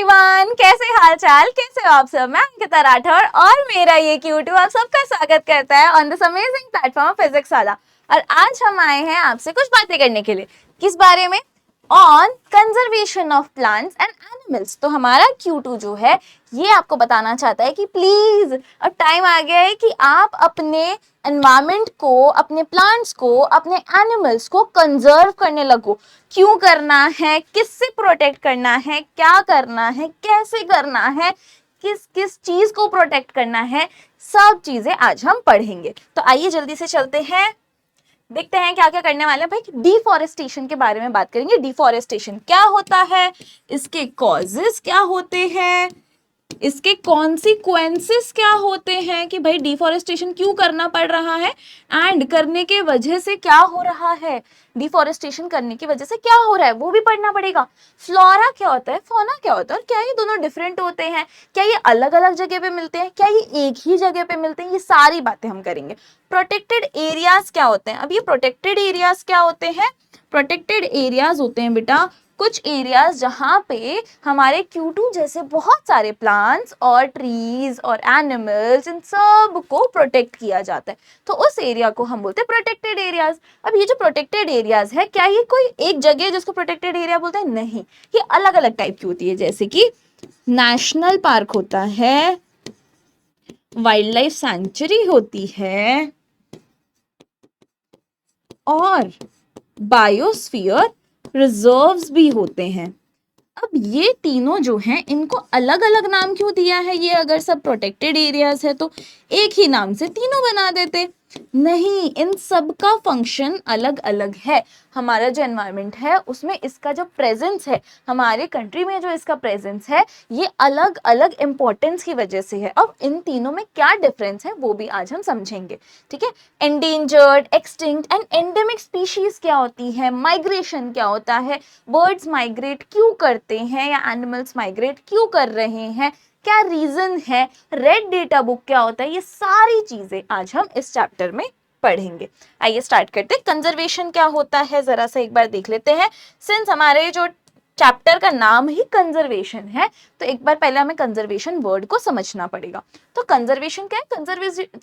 Everyone, कैसे हाल चाल, कैसे हो आप सब। मैं अंकिता राठौर और मेरा ये क्यूट आप सबका स्वागत करता है on this amazing platform physics वाला। और आज हम आए हैं आपसे कुछ बातें करने के लिए। किस बारे में? On conservation of plants and animals. तो हमारा Q2 जो है ये आपको बताना चाहता है कि प्लीज अब टाइम आ गया है कि आप अपने एनवायरमेंट को, अपने प्लांट्स को, अपने एनिमल्स को कंजर्व करने लगो। क्यों करना है, किससे प्रोटेक्ट करना है, क्या करना है, कैसे करना है, किस किस चीज को प्रोटेक्ट करना है, सब चीजें आज हम पढ़ेंगे। तो आइए जल्दी से चलते हैं, देखते हैं क्या क्या करने वाले हैं। भाई डिफॉरेस्टेशन के बारे में बात करेंगे। डिफॉरेस्टेशन क्या होता है, इसके कॉजेस क्या होते हैं, इसके कॉन्सिक्वेंसेस क्या होते हैं कि भाई डिफॉरेस्टेशन क्यों करना पड़ रहा है एंड करने के वजह से क्या हो रहा है, डिफॉरेस्टेशन करने की वजह से क्या हो रहा है वो भी पढ़ना पड़ेगा। फ्लोरा क्या होता है, फौना क्या होता है, और क्या ये दोनों डिफरेंट होते हैं, क्या ये अलग अलग जगह पे मिलते हैं, क्या ये एक ही जगह पे मिलते हैं, ये सारी बातें हम करेंगे। प्रोटेक्टेड एरियाज क्या होते हैं? अब ये प्रोटेक्टेड एरियाज क्या होते हैं? प्रोटेक्टेड एरियाज होते हैं बेटा कुछ एरियाज जहां पे हमारे Q2 जैसे बहुत सारे प्लांट्स और ट्रीज और एनिमल्स, इन सब को प्रोटेक्ट किया जाता है। तो उस एरिया को हम बोलते हैं प्रोटेक्टेड एरियाज। अब ये जो प्रोटेक्टेड एरियाज है, क्या ये कोई एक जगह है जिसको प्रोटेक्टेड एरिया बोलते हैं? नहीं, ये अलग अलग टाइप की होती है। जैसे कि नेशनल पार्क होता है, वाइल्ड लाइफ सेंचुरी होती है, और बायोस्फीयर रिजर्व्स भी होते हैं। अब ये तीनों जो हैं इनको अलग अलग नाम क्यों दिया है? ये अगर सब प्रोटेक्टेड एरियाज है तो एक ही नाम से तीनों बना देते। नहीं, इन सब का फंक्शन अलग अलग है। हमारा जो एनवायरनमेंट है उसमें इसका जो प्रेजेंस है, हमारे कंट्री में जो इसका प्रेजेंस है, ये अलग अलग इंपॉर्टेंस की वजह से है। अब इन तीनों में क्या डिफरेंस है वो भी आज हम समझेंगे, ठीक है। Endangered, extinct and endemic species क्या होती है, माइग्रेशन क्या होता है, बर्ड्स माइग्रेट क्यों करते हैं या एनिमल्स माइग्रेट क्यों कर रहे हैं, क्या रीजन है, रेड डेटा बुक क्या होता है, ये सारी चीजें आज हम इस चैप्टर में पढ़ेंगे। आइए स्टार्ट करते हैं। कंजर्वेशन क्या होता है जरा सा एक बार देख लेते हैं। सिंस हमारे जो चैप्टर का नाम ही कंजर्वेशन है तो एक बार पहले हमें कंजर्वेशन वर्ड को समझना पड़ेगा। तो कंजर्वेशन क्या है?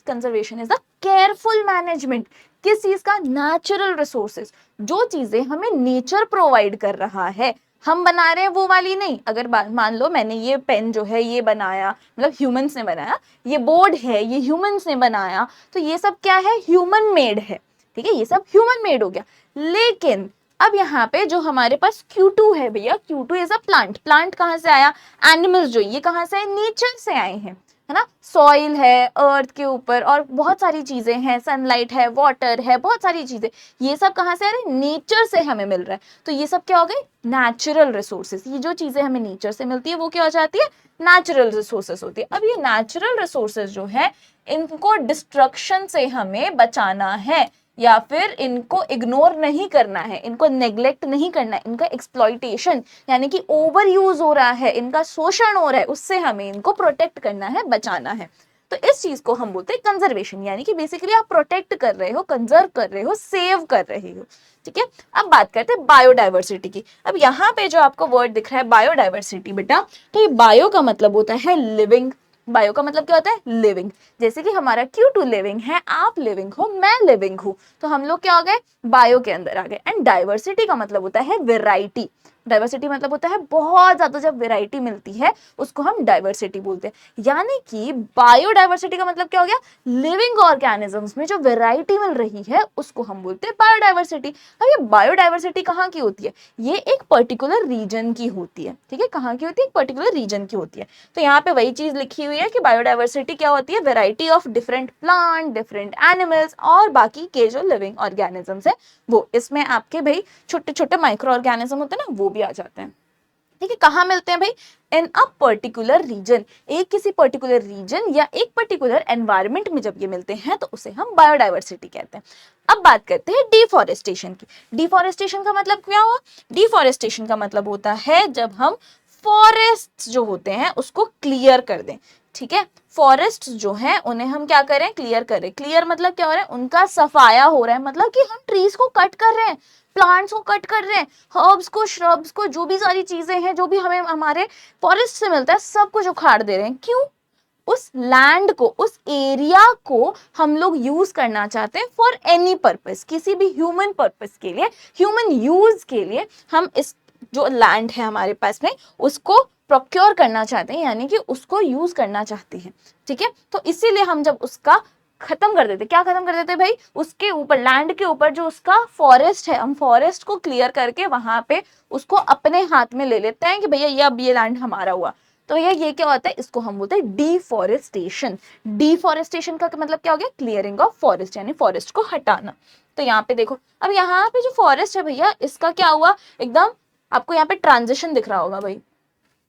Conservation is the careful management. किस चीज का? नेचुरल रिसोर्सेज, जो चीजें हमें नेचर प्रोवाइड कर रहा है, हम बना रहे हैं वो वाली नहीं। अगर मान लो मैंने ये पेन जो है ये बनाया, मतलब ह्यूमंस ने बनाया, ये बोर्ड है ये ह्यूमंस ने बनाया, तो ये सब क्या है? ह्यूमन मेड है, ठीक है, ये सब ह्यूमन मेड हो गया। लेकिन अब यहाँ पे जो हमारे पास Q2 है भैया, Q2 is a plant. Plant कहाँ से आया? एनिमल्स जो ये कहाँ से आए? नेचर से आए हैं, है ना। सॉइल है अर्थ के ऊपर और बहुत सारी चीजें हैं, सनलाइट है, वाटर है, बहुत सारी चीजें, ये सब कहाँ से आ रहे हैं? नेचर से हमें मिल रहा है। तो ये सब क्या हो गए? Natural resources. ये जो चीजें हमें नेचर से मिलती है वो क्या हो जाती है? नेचुरल रिसोर्सेज होती है। अब ये नेचुरल रिसोर्सेज जो है इनको डिस्ट्रक्शन से हमें बचाना है या फिर इनको इग्नोर नहीं करना है, इनको नेग्लेक्ट नहीं करना है। इनका एक्सप्लॉइटेशन यानी कि ओवर यूज हो रहा है, इनका शोषण हो रहा है, उससे हमें इनको प्रोटेक्ट करना है, बचाना है। तो इस चीज को हम बोलते हैं कंजर्वेशन, यानी कि बेसिकली आप प्रोटेक्ट कर रहे हो, कंजर्व कर रहे हो, सेव कर रहे हो, ठीक है। अब बात करते हैं बायोडाइवर्सिटी की। अब यहाँ पे जो आपको वर्ड दिख रहा है बायोडाइवर्सिटी बेटा, तो ये बायो का मतलब होता है लिविंग। बायो का मतलब क्या होता है? लिविंग। जैसे कि हमारा Q2 लिविंग है, आप लिविंग हो, मैं लिविंग हूं, तो हम लोग क्या हो गए? बायो के अंदर आ गए। एंड डाइवर्सिटी का मतलब होता है वेराइटी। डाइवर्सिटी मतलब होता है बहुत ज्यादा जब वेराइटी मिलती है उसको हम डाइवर्सिटी बोलते हैं। यानी कि बायोडाइवर्सिटी का मतलब क्या हो गया? लिविंग ऑर्गेनिजम्स में जो वेराइटी मिल रही है उसको हम बोलते हैं बायोडाइवर्सिटी। अब ये बायोडाइवर्सिटी कहाँ की होती है? ये एक पर्टिकुलर रीजन की होती है, ठीक है। कहाँ की होती है? एक पर्टिकुलर रीजन की होती है। तो यहाँ पे वही चीज लिखी हुई है कि बायोडाइवर्सिटी क्या होती है? Variety of different plant, different animals और बाकी के जो लिविंग ऑर्गेनिजम्स है वो। इसमें आपके भाई छोटे छोटे माइक्रो ऑर्गेनिज्म होते हैं ना, वो भी आ जाते हैं, ठीक है। कहाँ मिलते हैं भाई? इन अ पर्टिकुलर रीजन। एक किसी पर्टिकुलर रीजन या एक पर्टिकुलर एनवायरमेंट में जब ये मिलते हैं तो उसे हम बायोडाइवर्सिटी कहते हैं। अब बात करते हैं डिफॉरेस्टेशन की। डिफॉरेस्टेशन का मतलब क्या हुआ? डिफॉरेस्टेशन का मतलब होता है जब हम फॉरेस्ट जो होते हैं उसको क्लियर कर दें, ठीक है। फॉरेस्ट जो है उन्हें हम क्या करें? क्लियर करें। क्लियर मतलब क्या हो रहा है? उनका सफाया हो रहा है, मतलब कि हम ट्रीज को कट कर रहे हैं, प्लांट्स को कट कर रहे हैं, हर्ब्स को, श्रब्स को, जो भी सारी चीजें हैं, जो भी हमें हमारे फॉरेस्ट से मिलता है, सब कुछ उखाड़ दे रहे हैं। क्यों? उस लैंड को, उस एरिया को हम लोग यूज करना चाहते हैं फॉर एनी पर्पस, किसी भी ह्यूमन पर्पस के लिए, ह्यूमन यूज के लिए हम इस जो लैंड है हमारे पास में उसको प्रोक्योर करना चाहते हैं, यानी कि उसको यूज करना चाहते हैं। ठीक है, तो इसीलिए हम जब उसका खत्म कर देते, क्या खत्म कर देते भाई, उसके ऊपर, लैंड के ऊपर जो उसका फॉरेस्ट है, हम फॉरेस्ट को क्लियर करके वहां पे उसको अपने हाथ में ले लेते हैं कि भैया ये अब ये लैंड हमारा हुआ। तो भैया ये क्या होता है, इसको हम बोलते हैं डिफॉरेस्टेशन। डिफॉरेस्टेशन का मतलब क्या हो गया, क्लियरिंग ऑफ फॉरेस्ट, यानी फॉरेस्ट को हटाना। तो यहाँ पे देखो, अब यहाँ पे जो फॉरेस्ट है भैया, इसका क्या हुआ, एकदम आपको यहाँ पे ट्रांजिशन दिख रहा होगा भाई,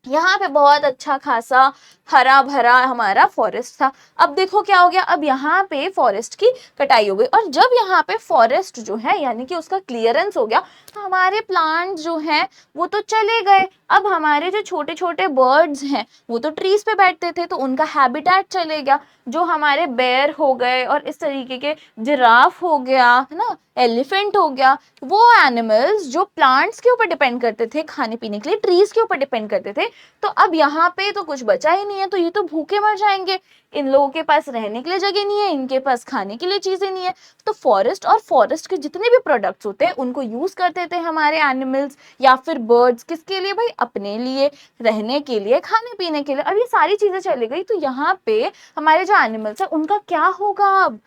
यहाँ पे बहुत अच्छा खासा हरा भरा हमारा फॉरेस्ट था। अब देखो क्या हो गया, अब यहाँ पे फॉरेस्ट की कटाई हो गई, और जब यहाँ पे फॉरेस्ट जो है यानी कि उसका क्लियरेंस हो गया, तो हमारे प्लांट जो हैं वो तो चले गए। अब हमारे जो छोटे छोटे बर्ड्स हैं वो तो ट्रीज पे बैठते थे, तो उनका हैबिटेट चले गया। जो हमारे बेर हो गए और इस तरीके के जिराफ हो गया, है ना, एलिफेंट हो गया, वो एनिमल्स जो प्लांट्स के ऊपर डिपेंड करते थे खाने पीने के लिए, ट्रीज के ऊपर डिपेंड करते थे, तो अब यहाँ पे तो कुछ बचा ही नहीं है, तो ये तो भूखे मर जाएंगे। इन लोगों के पास रहने के लिए जगह नहीं है, इनके पास खाने के लिए चीजें नहीं है। तो फॉरेस्ट और फॉरेस्ट के जितने भी प्रोडक्ट्स होते हैं उनको यूज करते थे हमारे एनिमल्स या फिर बर्ड्स, किसके लिए भाई, अपने लिए, रहने के लिए, खाने पीने के लिए। अब ये सारी चीजें चली गई, तो यहाँ पे हमारे जो एनिमल्स है उनका क्या होगा अब।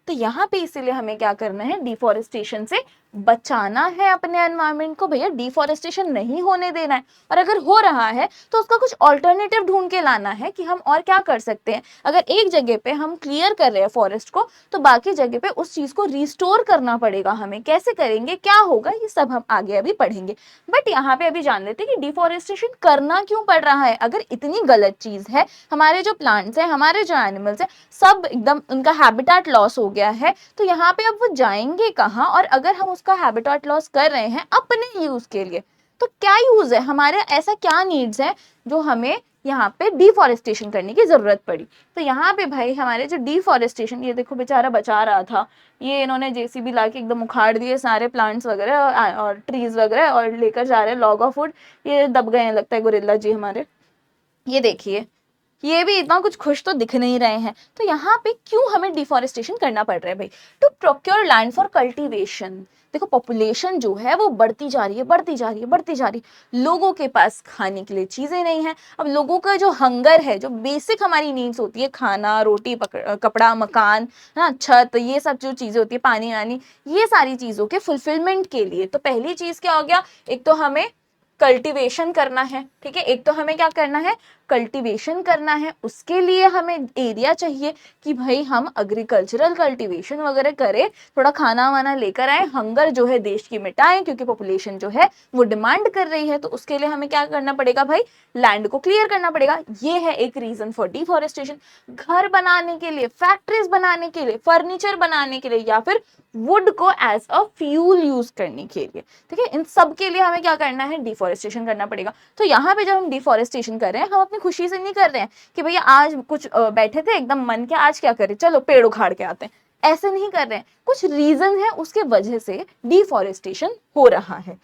तो यहाँ पे इसीलिए हमें क्या करना है, डिफॉरेस्टेशन से बचाना है अपने एनवायरनमेंट को भैया, डिफॉरेस्टेशन नहीं होने देना है। और अगर हो रहा है तो उसका कुछ ऑल्टरनेटिव ढूंढ के लाना है कि हम और क्या कर सकते हैं। अगर एक जगह पे हम क्लियर कर रहे हैं फॉरेस्ट को, तो बाकी जगह पे उस चीज को रिस्टोर करना पड़ेगा हमें। कैसे करेंगे, क्या होगा, ये सब हम आगे अभी पढ़ेंगे। बट यहाँ पे अभी जान लेते हैं कि डिफॉरेस्टेशन करना क्यों पड़ रहा है। अगर इतनी गलत चीज है, हमारे जो प्लांट्स है, हमारे जो एनिमल्स है, सब एकदम उनका हैबिटेट लॉस हो गया है, तो यहाँ पे अब वो जाएंगे कहाँ। और अगर हम उसका हैबिटेट लॉस कर रहे हैं अपने यूज के लिए, तो क्या यूज है हमारे, ऐसा क्या नीड्स है जो हमें यहाँ पे डिफॉरेस्टेशन करने की जरूरत पड़ी। तो यहाँ पे भाई हमारे जो डिफॉरेस्टेशन, ये देखो बेचारा बचा रहा था, ये इन्होंने जेसीबी लाके एकदम उखाड़ दिए सारे प्लांट्स वगैरह और ट्रीज वगैरह, और लेकर जा रहे हैं लॉग ऑफ वुड। ये दब गए हैं लगता है गोरिल्ला जी हमारे। ये देखिए, ये भी इतना कुछ खुश तो दिख नहीं रहे हैं। तो यहाँ पे क्यों हमें डिफॉरेस्टेशन करना पड़ रहा है भाई, to procure land for cultivation. देखो पॉपुलेशन जो है वो बढ़ती जा रही है, बढ़ती जा रही है, बढ़ती जा रही है। लोगों के पास खाने के लिए चीजें नहीं है। अब लोगों का जो हंगर है, जो बेसिक हमारी नीड्स होती है, खाना, रोटी, कपड़ा, मकान, है ना, छत, ये सब जो चीजें होती है, पानी वानी, ये सारी चीजों के फुलफिलमेंट के लिए तो पहली चीज क्या हो गया, एक तो हमें कल्टीवेशन करना है। ठीक है, एक तो हमें क्या करना है, कल्टीवेशन करना है। उसके लिए हमें एरिया चाहिए कि भाई हम एग्रीकल्चरल कल्टीवेशन वगैरह करें, थोड़ा खाना वाना लेकर आए, हंगर जो है देश की मिटाएं, क्योंकि पॉपुलेशन जो है वो डिमांड कर रही है। तो उसके लिए हमें क्या करना पड़ेगा भाई, लैंड को क्लियर करना पड़ेगा। ये है एक रीजन फॉर डिफॉरेस्टेशन। घर बनाने के लिए, फैक्ट्रीज बनाने के लिए, फर्नीचर बनाने के लिए, या फिर वुड को एज अ फ्यूल यूज करने के लिए, ठीक है, इन सब के लिए हमें क्या करना है, डिफॉरेस्टेशन करना पड़ेगा। तो यहाँ पे जब हम डिफॉरेस्टेशन कर रहे हैं, हम अपनी खुशी से नहीं कर रहे हैं कि भैया आज कुछ बैठे थे एकदम मन के, आज क्या करें, चलो पेड़ उखाड़ के आते हैं, ऐसे नहीं कर रहे हैं। कुछ रीजन है, उसके वजह से डिफॉरेस्टेशन हो रहा है।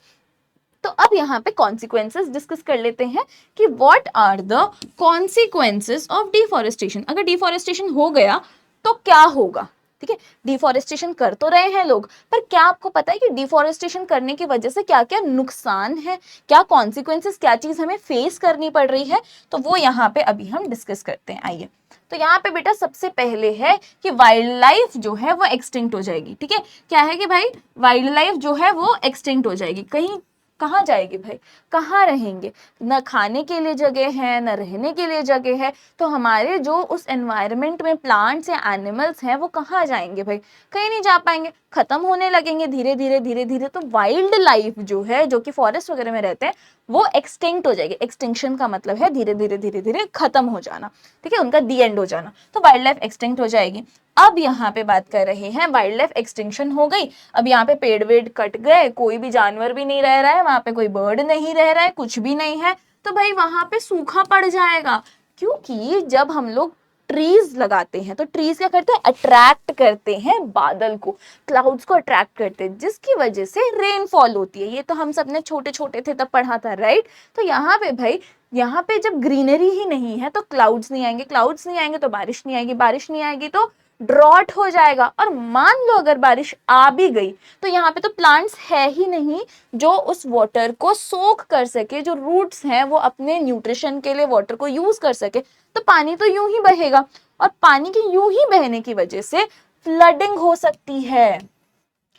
तो अब यहाँ पे कॉन्सिक्वेंसेस डिस्कस कर लेते हैं कि what are the consequences of deforestation. अगर डिफॉरेस्टेशन हो गया तो क्या होगा। ठीक है, डिफॉरेस्टेशन कर तो रहे हैं लोग, पर क्या आपको पता है कि डिफॉरेस्टेशन करने की वजह से क्या क्या नुकसान है, क्या कॉन्सिक्वेंसेस, क्या चीज हमें फेस करनी पड़ रही है, तो वो यहाँ पे अभी हम डिस्कस करते हैं। आइए, तो यहाँ पे बेटा सबसे पहले है कि वाइल्ड लाइफ जो है वो एक्सटिंक्ट हो जाएगी। ठीक है, क्या है कि भाई वाइल्ड लाइफ जो है वो एक्सटिंक्ट हो जाएगी। कहीं कहाँ जाएगी भाई, कहाँ रहेंगे, न खाने के लिए जगह है, न रहने के लिए जगह है। तो हमारे जो उस एनवायरनमेंट में प्लांट्स या एनिमल्स हैं वो कहाँ जाएंगे भाई, कहीं नहीं जा पाएंगे, खत्म होने लगेंगे धीरे धीरे धीरे धीरे। तो वाइल्ड लाइफ जो है, जो कि फॉरेस्ट वगैरह में रहते हैं, वो एक्सटिंक्ट हो जाएगी। एक्सटिंक्शन का मतलब है धीरे धीरे धीरे धीरे खत्म हो जाना। ठीक है, उनका दी एंड हो जाना। तो वाइल्ड लाइफ एक्सटिंक्ट हो जाएगी। अब यहाँ पे बात कर रहे हैं, वाइल्ड लाइफ एक्सटिंक्शन हो गई, अब यहाँ पे पेड़ वेड़ कट गए, कोई भी जानवर भी नहीं रह रहा है वहां पे, कोई बर्ड नहीं रह रहा है, कुछ भी नहीं है, तो भाई वहां पे सूखा पड़ जाएगा। क्योंकि जब हम लोग ट्रीज लगाते हैं, तो ट्रीज क्या करते हैं, अट्रैक्ट करते हैं बादल को, क्लाउड्स को अट्रैक्ट करते हैं, जिसकी वजह से रेनफॉल होती है। ये तो हम सबने छोटे छोटे थे तब पढ़ा था, राइट। तो यहाँ पे भाई, यहाँ पे जब ग्रीनरी ही नहीं है तो क्लाउड्स नहीं आएंगे, क्लाउड्स नहीं आएंगे तो बारिश नहीं आएगी, बारिश नहीं आएगी तो ड्रॉट हो जाएगा। और मान लो अगर बारिश आ भी गई तो यहाँ पे तो प्लांट्स है ही नहीं जो उस वाटर को सोक कर सके, जो रूट्स हैं वो अपने न्यूट्रिशन के लिए वाटर को यूज कर सके, तो पानी तो यूं ही बहेगा, और पानी के यूं ही बहने की वजह से फ्लडिंग हो सकती है,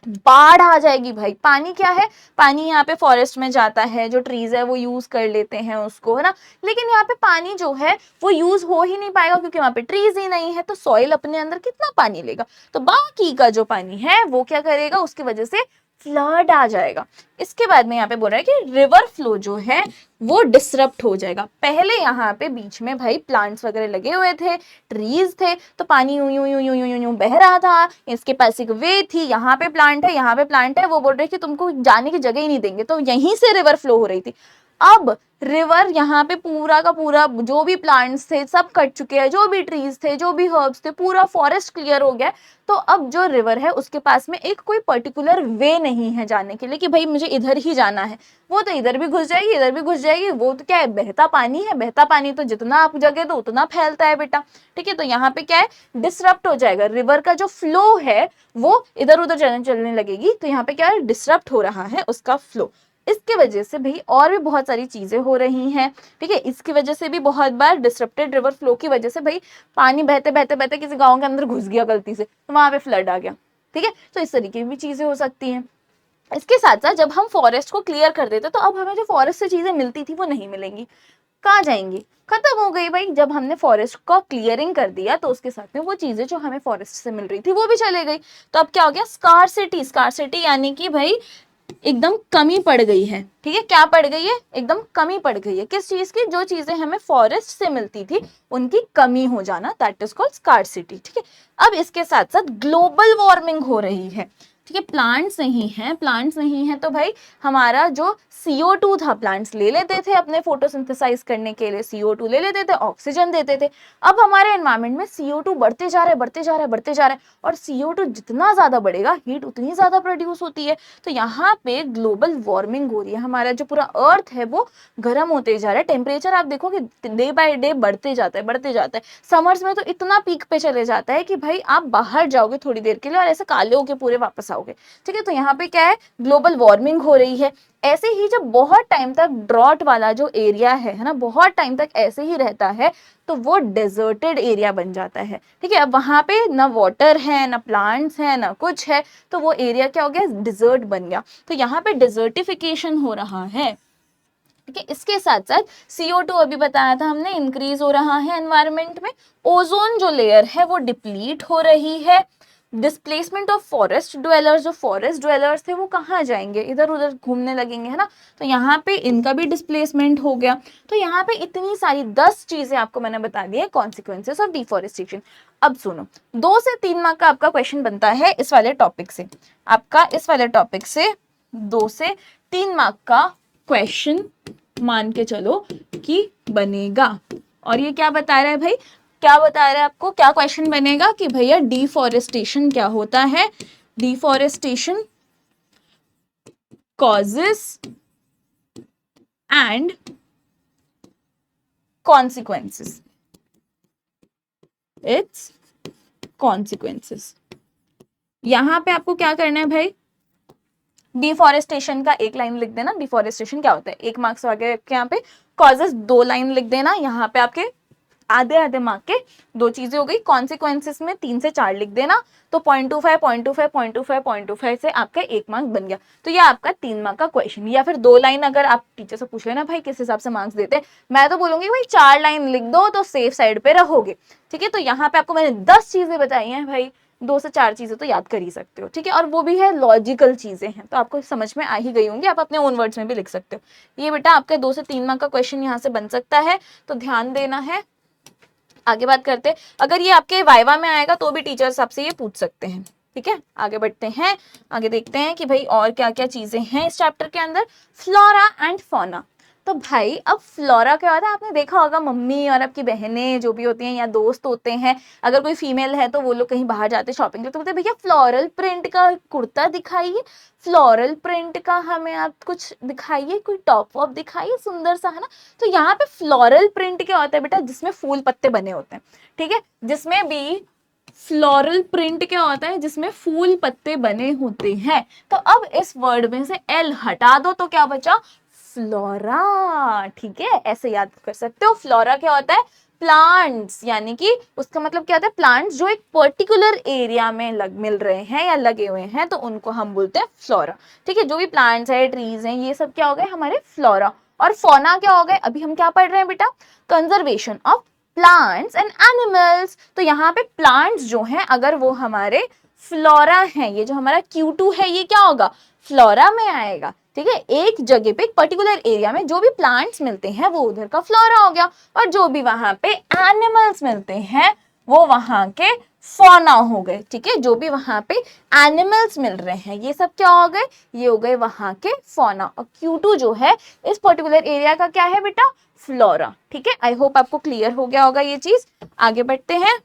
बाढ़ आ जाएगी भाई। पानी क्या है, पानी यहाँ पे फॉरेस्ट में जाता है, जो ट्रीज है वो यूज कर लेते हैं उसको, है ना, लेकिन यहाँ पे पानी जो है वो यूज हो ही नहीं पाएगा क्योंकि वहां पे ट्रीज ही नहीं है, तो सॉइल अपने अंदर कितना पानी लेगा, तो बाकी का जो पानी है वो क्या करेगा, उसकी वजह से फ्लड आ जाएगा। इसके बाद में यहाँ पे बोल रहा है कि रिवर फ्लो जो है वो डिसरप्ट हो जाएगा। पहले यहाँ पे बीच में भाई प्लांट्स वगैरह लगे हुए थे, ट्रीज थे, तो पानी यूं यूं यूं यूं यूं यूं बह रहा था, इसके पास एक वे थी, यहाँ पे प्लांट है, यहाँ पे प्लांट है, वो बोल रहे कि तुमको जाने की जगह ही नहीं देंगे, तो यहीं से रिवर फ्लो हो रही थी। अब रिवर यहाँ पे पूरा का पूरा जो भी प्लांट्स थे सब कट चुके हैं, जो भी ट्रीज थे, जो भी हर्ब्स थे, पूरा फॉरेस्ट क्लियर हो गया, तो अब जो रिवर है उसके पास में एक कोई पर्टिकुलर वे नहीं है जाने के लिए कि भाई मुझे इधर ही जाना है, वो तो इधर भी घुस जाएगी, इधर भी घुस जाएगी, वो तो क्या है, बहता पानी है, बहता पानी तो जितना आप जगह दो उतना फैलता है बेटा, ठीक है। तो यहाँ पे क्या है, डिसरप्ट हो जाएगा, रिवर का जो फ्लो है वो इधर उधर चलने लगेगी, तो यहाँ पे क्या है, डिसरप्ट हो रहा है उसका फ्लो। इसके वजह से भाई और भी बहुत सारी चीजें हो रही हैं, ठीक है। इसकी वजह से भी बहुत बार डिसरप्टेड रिवर फ्लो की वजह से भाई पानी बहते बहते बहते किसी गांव के अंदर घुस गया गलती से, तो वहां पे फ्लड आ गया, ठीक है। तो इस तरीके की भी चीजें हो सकती हैं। इसके साथ साथ जब हम फॉरेस्ट को क्लियर कर देते तो अब हमें जो फॉरेस्ट से चीजें मिलती थी वो नहीं मिलेंगी, कहाँ जाएंगी, खत्म हो गई भाई। जब हमने फॉरेस्ट को क्लियरिंग कर दिया तो उसके साथ में वो चीजें जो हमें फॉरेस्ट से मिल रही थी वो भी चले गई, तो अब क्या हो गया, स्कार्सिटी। स्कार्सिटी यानी कि भाई एकदम कमी पड़ गई है, ठीक है। क्या पड़ गई है, एकदम कमी पड़ गई है, किस चीज की, जो चीजें हमें फॉरेस्ट से मिलती थी उनकी कमी हो जाना, दैट इज कॉल्ड स्कार्सिटी, ठीक है। अब इसके साथ साथ ग्लोबल वार्मिंग हो रही है, ठीक है। प्लांट्स नहीं है, प्लांट्स नहीं है तो भाई हमारा जो CO2 था, प्लांट्स ले लेते थे अपने फोटोसिंथेसाइज करने के लिए, CO2 ले लेते थे, ऑक्सीजन देते थे। अब हमारे एनवायरनमेंट में CO2 बढ़ते जा रहा है, बढ़ते जा रहा है, बढ़ते जा रहा है, और CO2 जितना ज्यादा बढ़ेगा हीट उतनी ज्यादा प्रोड्यूस होती है, तो यहाँ पे ग्लोबल वार्मिंग हो रही है, हमारा जो पूरा अर्थ है वो गर्म होते जा रहा है। टेम्परेचर आप देखो कि डे बाय डे बढ़ते जाता है, बढ़ते जाता है। समर्स में तो इतना पीक पे चले जाता है कि भाई आप बाहर जाओगे थोड़ी देर के लिए और ऐसे काले होके पूरे वापस आओगे, ठीक है। तो यहाँ पे क्या है, ग्लोबल वार्मिंग हो रही है। ऐसे ही जब बहुत टाइम तक ड्रॉट वाला जो एरिया है ना, बहुत टाइम तक ऐसे ही रहता है तो वो डेजर्टेड एरिया बन जाता है, ठीक है। अब वहां पे ना वाटर है, ना प्लांट्स है, ना कुछ है, तो वो एरिया क्या हो गया, डिजर्ट बन गया। तो यहाँ पे डिजर्टिफिकेशन हो रहा है, ठीक है। इसके साथ साथ CO2 अभी बताया था हमने, इंक्रीज हो रहा है एनवायरनमेंट में। ओजोन जो लेयर है वो डिप्लीट हो रही है। डिस्प्लेसमेंट ऑफ फॉरेस्ट ड्वेलर्स, जो फॉरेस्ट ड्वेलर्स थे वो कहाँ जाएंगे, इधर उधर घूमने लगेंगे, है ना, तो यहाँ पे इनका भी डिस्प्लेसमेंट हो गया। तो यहाँ पे इतनी सारी 10 चीजें आपको मैंने बता दी है, कॉन्सिक्वेंसेस ऑफ डिफॉरेस्टेशन। अब सुनो, 2 से 3 मार्क का आपका क्वेश्चन बनता है इस वाले टॉपिक से, आपका इस वाले टॉपिक से 2 से 3 मार्क का क्वेश्चन मान के चलो कि बनेगा। और ये क्या बता रहा है भाई, क्या बता रहा है आपको, क्या क्वेश्चन बनेगा कि भैया डिफॉरेस्टेशन क्या होता है, deforestation causes and consequences, it's consequences. यहां पे आपको क्या करना है भाई, डिफॉरेस्टेशन का एक लाइन लिख देना, डिफॉरेस्टेशन क्या होता है, 1 मार्क्स वगैरह के यहाँ पे, कॉजेस 2 लाइन लिख देना, यहाँ पे आपके आधे आधे मार्क के 2 चीजें हो गई। कॉन्सिक्वेंसेस में 3 से 4 लिख देना, तो 0.25 0.25 0.25 0.25 से आपका 1 मार्क बन गया। तो ये आपका 3 मार्क का क्वेश्चन, या फिर 2 लाइन अगर आप टीचर से पूछ लेना भाई किस हिसाब से मार्क्स देते हैं, मैं तो बोलूंगी भाई 4 लाइन लिख दो तो सेफ साइड पे रहोगे, ठीक है। तो यहाँ पे आपको मैंने 10 चीजें बताई हैं भाई, 2 से 4 चीजें तो याद कर ही सकते हो, ठीक है। और वो भी है लॉजिकल चीजें हैं, तो आपको समझ में आ ही गई होंगी, आप अपने ओन वर्ड्स में भी लिख सकते हो। ये बेटा आपका 2 से 3 मार्क का क्वेश्चन यहाँ से बन सकता है, तो ध्यान देना है। आगे बात करते हैं, अगर ये आपके वाइवा में आएगा तो भी टीचर्स आपसे ये पूछ सकते हैं, ठीक है। आगे बढ़ते हैं, आगे देखते हैं कि भाई और क्या क्या चीजें हैं इस चैप्टर के अंदर। फ्लोरा एंड फौना, तो भाई अब फ्लोरा क्या होता है, आपने देखा होगा मम्मी और आपकी बहनें जो भी होती हैं या दोस्त होते हैं, अगर कोई फीमेल है तो वो लोग कहीं बाहर जाते शॉपिंग के लिए तो बोलते हैं भैया फ्लोरल प्रिंट का कुर्ता दिखाइए, फ्लोरल प्रिंट का हमें आप कुछ दिखाइए, कोई टॉप वॉप दिखाइए सुंदर सा, है ना। तो यहाँ पे फ्लोरल प्रिंट क्या होता है बेटा, जिसमें फूल पत्ते बने होते हैं, ठीक है, जिसमें भी फ्लोरल प्रिंट क्या होता है, जिसमें फूल पत्ते बने होते हैं। तो अब इस वर्ड में से एल हटा दो तो क्या बचा, फ्लोरा, ठीक है, ऐसे याद कर सकते हो। फ्लोरा क्या होता है, प्लांट्स, यानी कि उसका मतलब क्या होता है, प्लांट्स जो एक पर्टिकुलर एरिया में मिल रहे हैं या लगे हुए हैं तो उनको हम बोलते हैं फ्लोरा, ठीक है। जो भी प्लांट्स है, ट्रीज हैं, ये सब क्या हो गए हमारे फ्लोरा। और फौना क्या हो गए, अभी हम क्या पढ़ रहे हैं बेटा, conservation of plants and animals. तो यहाँ पे प्लांट्स जो हैं अगर वो हमारे फ्लोरा हैं, ये जो हमारा Q2 है ये क्या होगा, फ्लोरा में आएगा, ठीक है। एक जगह पे एक पर्टिकुलर एरिया में जो भी प्लांट्स मिलते हैं वो उधर का फ्लोरा हो गया, और जो भी वहां पे एनिमल्स मिलते हैं वो वहां के फौना हो गए, ठीक है। जो भी वहां पे एनिमल्स मिल रहे हैं ये सब क्या हो गए, ये हो गए वहां के फौना। और Q2 जो है इस पर्टिकुलर एरिया का क्या है बेटा, फ्लोरा, ठीक है। आई होप आपको क्लियर हो गया होगा ये चीज। आगे बढ़ते हैं।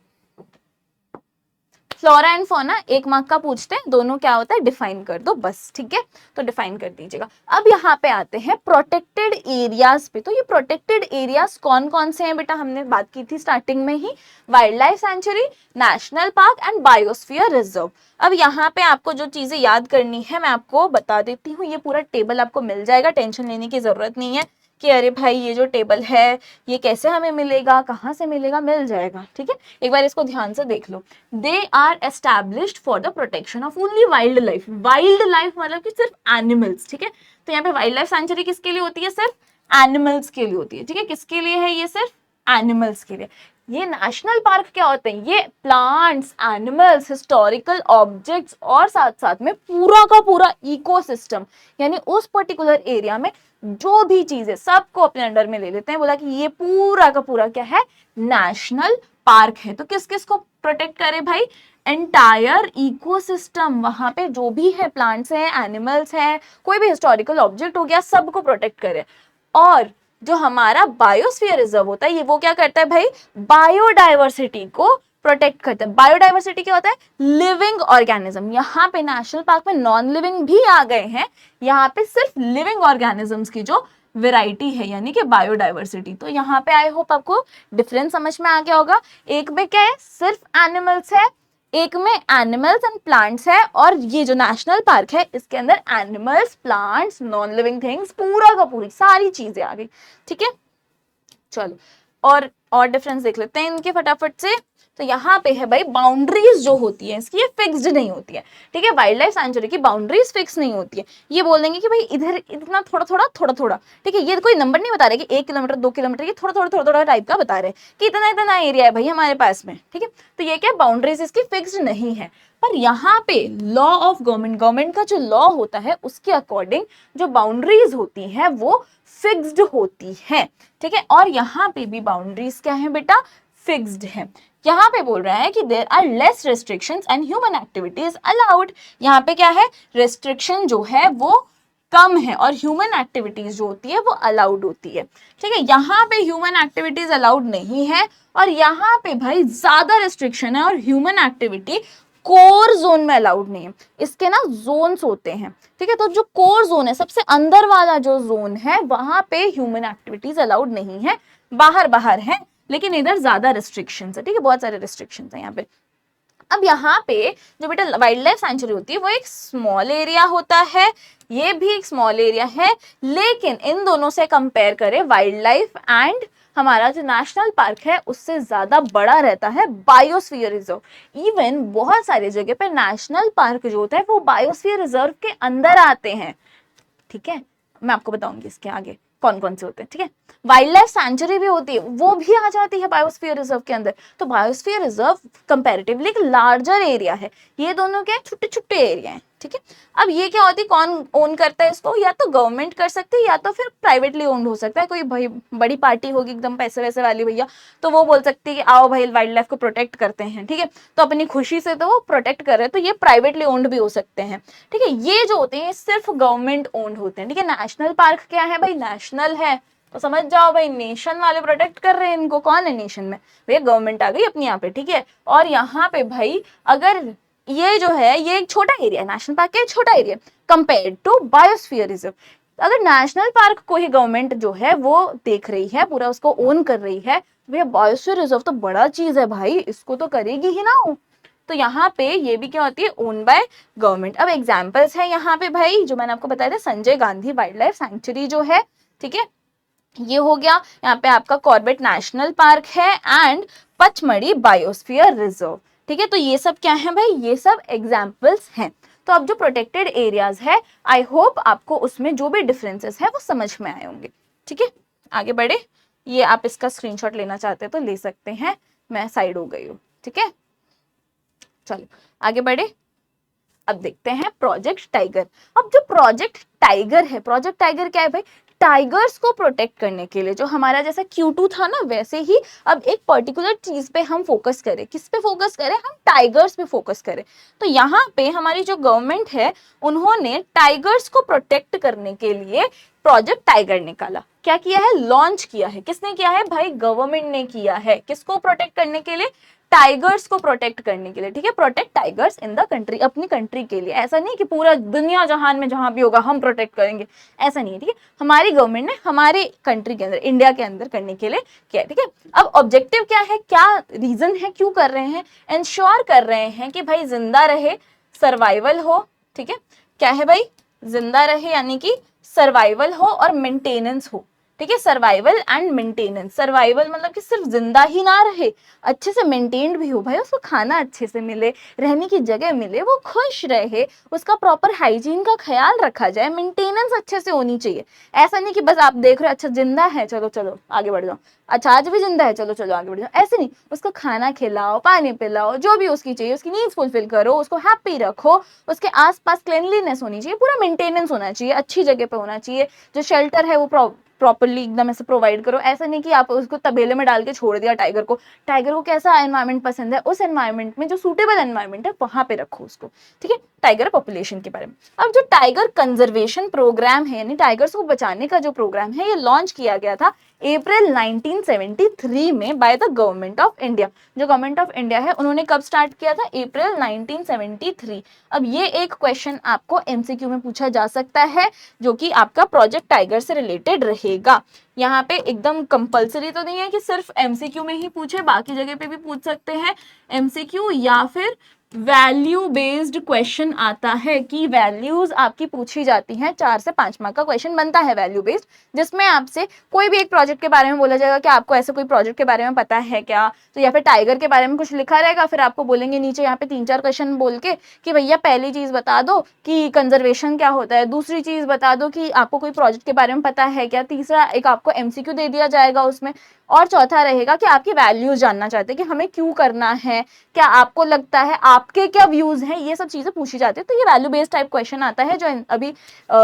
फ्लोरा एंड फौना एक मार्क का पूछते हैं, दोनों क्या होता है डिफाइन कर दो बस, ठीक है, तो डिफाइन कर दीजिएगा। अब यहाँ पे आते हैं प्रोटेक्टेड एरियाज पे। तो ये प्रोटेक्टेड एरियाज कौन कौन से हैं बेटा, हमने बात की थी स्टार्टिंग में ही, wild life sanctuary, national park and biosphere reserve. अब यहाँ पे आपको जो चीजें याद करनी है मैं आपको बता देती हूँ, ये पूरा टेबल आपको मिल जाएगा, टेंशन लेने की जरूरत नहीं है कि अरे भाई ये जो टेबल है ये कैसे हमें मिलेगा, कहाँ से मिलेगा, मिल जाएगा, ठीक है। एक बार इसको ध्यान से देख लो। They are established for the protection of only wild life. Wild life मतलब कि सिर्फ एनिमल्स, ठीक है। तो यहाँ पे वाइल्ड लाइफ सेंचुरी किसके लिए होती है, सिर्फ एनिमल्स के लिए होती है, ठीक है। किसके लिए है ये, सिर्फ एनिमल्स के लिए। ये नेशनल पार्क क्या होते हैं, ये प्लांट्स, एनिमल्स, हिस्टोरिकल ऑब्जेक्ट्स और साथ साथ में पूरा का पूरा इकोसिस्टम, यानी उस पर्टिकुलर एरिया में जो भी चीजें सबको अपने अंडर में ले लेते हैं। बोला कि ये पूरा का पूरा क्या है, नेशनल पार्क है। तो किस किस को प्रोटेक्ट करे भाई, एंटायर इकोसिस्टम, वहां पे जो भी है प्लांट्स हैं, एनिमल्स हैं, कोई भी हिस्टोरिकल ऑब्जेक्ट हो गया, सबको प्रोटेक्ट करे। और जो हमारा बायोस्फीयर रिजर्व होता है ये वो क्या करता है भाई, बायोडाइवर्सिटी को प्रोटेक्ट करता है। बायोडाइवर्सिटी क्या होता है, लिविंग ऑर्गेनिज्म। यहाँ पे नेशनल पार्क में नॉन लिविंग भी आ गए हैं, यहाँ पे सिर्फ लिविंग ऑर्गेनिजम्स की जो वेराइटी है यानी कि बायोडाइवर्सिटी। तो यहाँ पे आई होप आपको डिफरेंस समझ में आ गया होगा। एक में क्या है, सिर्फ एनिमल्स है, एक में एनिमल्स एंड प्लांट्स है, और ये जो नेशनल पार्क है इसके अंदर animals, plants, non living things, पूरा का पूरी सारी चीजें आ गई, ठीक है। चलो और डिफरेंस देख लेते हैं इनके फटाफट से। तो यहाँ पे है भाई बाउंड्रीज जो होती है इसकी, ये फिक्स्ड नहीं होती है, ठीक है। वाइल्ड लाइफ सेंचुरी की बाउंड्रीज फिक्स नहीं होती है। ये बोल देंगे कि भाई इधर इतना थोड़ा थोड़ा थोड़ा थोड़ा, ठीक है। ये कोई नंबर नहीं बता रहे कि 1 किलोमीटर 2 किलोमीटर, ये थोड़ा थोड़ा थोड़ा थोड़ा टाइप का बता रहे कि इतना इतना एरिया है भाई हमारे पास में, ठीक है। तो ये क्या, बाउंड्रीज इसकी फिक्स्ड नहीं है। पर यहाँ पे लॉ ऑफ गवर्नमेंट का जो लॉ होता है उसके अकॉर्डिंग जो बाउंड्रीज होती हैं वो फिक्स्ड होती है, ठीक है। और यहाँ पे भी बाउंड्रीज क्या है बेटा, फिक्स्ड है। यहाँ पे बोल रहा है कि there are less restrictions and human activities allowed. यहाँ पे क्या है, रेस्ट्रिक्शन जो है वो कम है और ह्यूमन एक्टिविटीज जो होती है वो अलाउड होती है, ठीक है। यहाँ पे ह्यूमन एक्टिविटीज अलाउड नहीं है और यहाँ पे भाई ज्यादा रेस्ट्रिक्शन है और ह्यूमन एक्टिविटी कोर जोन में अलाउड नहीं है। इसके ना जोन्स होते हैं, ठीक है। तो जो कोर जोन है, सबसे अंदर वाला जो जोन है, वहां पे ह्यूमन एक्टिविटीज अलाउड नहीं है, बाहर बाहर है, लेकिन इधर ज्यादा रिस्ट्रिक्शंस है, ठीक है। बहुत सारे रिस्ट्रिक्शंस है यहाँ पे। अब यहाँ पे जो बेटा वाइल्ड लाइफ सेंचुरी होती है वो एक स्मॉल एरिया होता है, ये भी एक स्मॉल एरिया है, लेकिन इन दोनों से कंपेयर करें वाइल्ड लाइफ एंड हमारा जो नेशनल पार्क है उससे ज्यादा बड़ा रहता है बायोस्फीयर रिजर्व। इवन बहुत सारी जगह पे नेशनल पार्क जो होता है वो बायोस्फीयर रिजर्व के अंदर आते हैं, ठीक है। मैं आपको बताऊंगी इसके आगे कौन कौन से होते हैं, ठीक है। वाइल्ड लाइफ सेंचुरी भी होती है, वो भी आ जाती है बायोस्फीयर रिजर्व के अंदर। तो बायोस्फीयर रिजर्व कंपैरेटिवली एक लार्जर एरिया है, ये दोनों क्या छोटे छोटे एरिया हैं, ठीक है। अब ये क्या होती है, कौन ओन करता है इसको, या तो गवर्नमेंट कर सकती है या तो फिर प्राइवेटली ओन्ड हो सकता है, कोई भाई बड़ी पार्टी होगी एकदम पैसे वैसे वाली भैया, तो वो बोल सकती है कि आओ भाई वाइल्ड लाइफ को प्रोटेक्ट करते हैं, ठीक है, तो अपनी खुशी से तो वो प्रोटेक्ट कर रहे हैं, तो ये प्राइवेटली ओन्ड भी हो सकते हैं, ठीक है। ये जो होते हैं सिर्फ गवर्नमेंट ओन्ड होते हैं, ठीक है। नेशनल पार्क क्या है भाई, नेशनल है तो समझ जाओ भाई नेशन वाले प्रोटेक्ट कर रहे हैं इनको, कौन है नेशन में, भैया गवर्नमेंट आ गई अपनी यहाँ पे, ठीक है। और यहाँ पे भाई अगर ये जो है ये एक छोटा एरिया है, नेशनल पार्क का छोटा area compared to biosphere reserve, अगर नेशनल पार्क को ही गवर्नमेंट जो है वो देख रही है, पूरा उसको ओन कर रही है, भैया बायोस्फीयर रिजर्व तो बड़ा चीज है भाई, इसको तो करेगी ही ना। तो यहाँ पे ये भी क्या होती है, ओन बाय गवर्नमेंट। अब एग्जांपल्स है यहाँ पे भाई जो मैंने आपको बताया था, Sanjay Gandhi wild life sanctuary जो है, ठीक है, ये हो गया। यहाँ पे आपका कॉर्बेट नेशनल पार्क है एंड पचमढ़ी बायोस्फीयर रिजर्व, ठीक है। तो ये सब क्या है भाई, ये सब एग्जाम्पल्स हैं। तो अब जो प्रोटेक्टेड एरियाज है, आई होप आपको उसमें जो भी डिफरेंसेस है वो समझ में आए होंगे, ठीक है। आगे बढ़े, ये आप इसका स्क्रीनशॉट लेना चाहते हैं तो ले सकते हैं, मैं साइड हो गई हूँ, ठीक है। चलो आगे बढ़े, अब देखते हैं प्रोजेक्ट टाइगर। अब जो प्रोजेक्ट टाइगर है, प्रोजेक्ट टाइगर क्या है भाई, टाइगर्स को प्रोटेक्ट करने के लिए, जो हमारा जैसा Q2 था ना वैसे ही अब एक पर्टिकुलर चीज पे हम फोकस करें, किस पे फोकस करें, हम टाइगर्स पे फोकस करें। तो यहाँ पे हमारी जो गवर्नमेंट है उन्होंने टाइगर्स को प्रोटेक्ट करने के लिए प्रोजेक्ट टाइगर निकाला। क्या किया है, लॉन्च किया है, किसने किया है भाई, गवर्नमेंट ने किया है, किसको प्रोटेक्ट करने के लिए, टाइगर्स को प्रोटेक्ट करने के लिए, ठीक है। Protect tigers in the country, अपनी कंट्री के लिए, ऐसा नहीं कि पूरा दुनिया जहान में जहां भी होगा हम प्रोटेक्ट करेंगे, ऐसा नहीं है, ठीक है। हमारी गवर्नमेंट ने हमारी कंट्री के अंदर, इंडिया के अंदर करने के लिए किया, ठीक है। अब ऑब्जेक्टिव क्या है, क्या रीजन है, क्यों कर रहे हैं, इंश्योर कर रहे हैं कि भाई जिंदा रहे, सर्वाइवल हो, ठीक है। क्या है भाई, जिंदा रहे यानी कि सर्वाइवल हो और मेंटेनेंस हो, ठीक है। सर्वाइवल एंड मेंटेनेंस, सर्वाइवल मतलब कि सिर्फ जिंदा ही ना रहे, अच्छे से मेंटेन्ड भी हो भाई, उसको खाना अच्छे से मिले, रहने की जगह मिले, वो खुश रहे, उसका प्रॉपर हाइजीन का ख्याल रखा जाए, मेंटेनेंस अच्छे से होनी चाहिए। ऐसा नहीं कि बस आप देख रहे हो अच्छा जिंदा है चलो चलो आगे बढ़ जाओ, अच्छा आज भी जिंदा है चलो चलो आगे बढ़ जाओ, ऐसे नहीं, उसको खाना खिलाओ, पानी पिलाओ, जो भी उसकी चाहिए, उसकी नीड्स फुलफिल करो, उसको हैप्पी रखो, उसके आसपास क्लीनलीनेस होनी चाहिए, पूरा मेंटेनेंस होना चाहिए, अच्छी जगह पे होना चाहिए, जो शेल्टर है वो प्रॉपरली एकदम ऐसे प्रोवाइड करो। ऐसा नहीं कि आप उसको तबेले में डाल के छोड़ दिया टाइगर को, टाइगर को कैसा एनवायरनमेंट पसंद है, उस एनवायरनमेंट में जो सूटेबल एनवायरनमेंट है वहां पे रखो उसको, ठीक है। टाइगर पॉपुलेशन के बारे में, अब जो टाइगर कंजर्वेशन प्रोग्राम है यानी टाइगर्स को बचाने का जो प्रोग्राम है, ये लॉन्च किया गया था अप्रैल 1973 में by the government of India. जो गवर्नमेंट ऑफ इंडिया है उन्होंने कब स्टार्ट किया था, अप्रैल 1973। अब ये एक क्वेश्चन आपको एमसीक्यू में पूछा जा सकता है जो कि आपका प्रोजेक्ट टाइगर से रिलेटेड रहेगा। यहाँ पे एकदम कंपलसरी तो नहीं है कि सिर्फ एमसीक्यू में ही पूछे, बाकी जगह पे भी पूछ सकते हैं एमसीक्यू, या फिर वैल्यू बेस्ड क्वेश्चन आता है कि वैल्यूज आपकी पूछी जाती हैं, 4 से 5 मार्क का क्वेश्चन बनता है वैल्यू बेस्ड, जिसमें आपसे कोई भी एक प्रोजेक्ट के बारे में बोला जाएगा कि आपको ऐसे कोई प्रोजेक्ट के बारे में पता है क्या, तो या फिर टाइगर के बारे में कुछ लिखा रहेगा, फिर आपको बोलेंगे नीचे यहाँ पे 3-4 क्वेश्चन बोल के कि भैया पहली चीज बता दो कि कंजर्वेशन क्या होता है, दूसरी चीज बता दो कि आपको कोई प्रोजेक्ट के बारे में पता है क्या, तीसरा एक आपको एमसीक्यू दे दिया जाएगा उसमें, और चौथा रहेगा कि आपकी वैल्यूज जानना चाहते हैं कि हमें क्यों करना है, क्या आपको लगता है, आपके क्या व्यूज हैं, ये सब चीजें पूछी जाती है। तो ये वैल्यू बेस्ड टाइप क्वेश्चन आता है जो अभी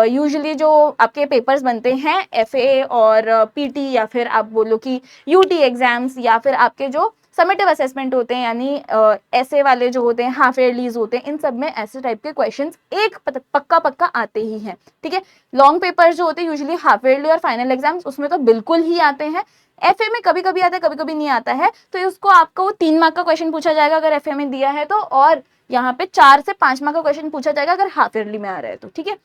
यूजुअली जो आपके पेपर्स बनते हैं एफए और पीटी या फिर आप बोलो कि यूटी एग्जाम्स या फिर आपके जो समेटिव असेसमेंट होते हैं यानी ऐसे वाले जो होते हैं हाफ ईयरलीज होते हैं, इन सब में ऐसे टाइप के क्वेश्चंस एक पक्का आते ही हैं, ठीक है। लॉन्ग पेपर जो होते हैं यूजुअली हाफ ईयरली और फाइनल एग्जाम्स उसमें तो बिल्कुल ही आते हैं, एफए में कभी कभी आता है कभी कभी नहीं आता है, तो उसको आपको 3 मार्क का क्वेश्चन पूछा जाएगा अगर एफए में दिया है तो, और यहाँ पे 4 से 5 मार्क का क्वेश्चन पूछा जाएगा अगर हाफ ईयरली में आ रहा है तो, ठीक है।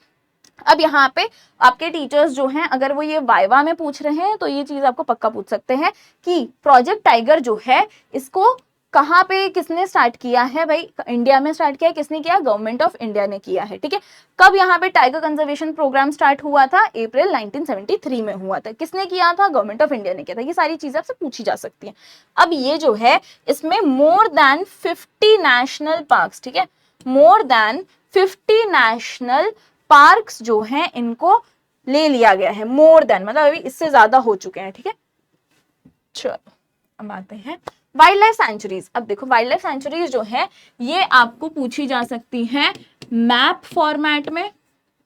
अब यहाँ पे आपके टीचर्स जो हैं अगर वो ये वाइवा में पूछ रहे हैं तो ये चीज आपको पक्का पूछ सकते हैं कि प्रोजेक्ट टाइगर जो है इसको कहाँ पे किसने स्टार्ट किया है, भाई इंडिया में स्टार्ट किया है, किसने किया, गवर्नमेंट ऑफ इंडिया ने किया है, ठीक है। कब यहाँ पे टाइगर कंजर्वेशन प्रोग्राम स्टार्ट हुआ था, अप्रैल 1973 में हुआ था, किसने किया था, गवर्नमेंट ऑफ इंडिया ने किया था। ये सारी चीजें आपसे पूछी जा सकती हैं। अब ये जो है इसमें मोर देन 50 नेशनल पार्क्स, ठीक है, मोर देन 50 नेशनल पार्क्स जो हैं इनको ले लिया गया है, मोर देन मतलब अभी इससे ज्यादा हो चुके हैं, ठीक है। चलो अब आते हैं वाइल्ड लाइफ सेंचुरीज। अब देखो वाइल्ड लाइफ सेंचुरीज जो है ये आपको पूछी जा सकती हैं मैप फॉर्मेट में,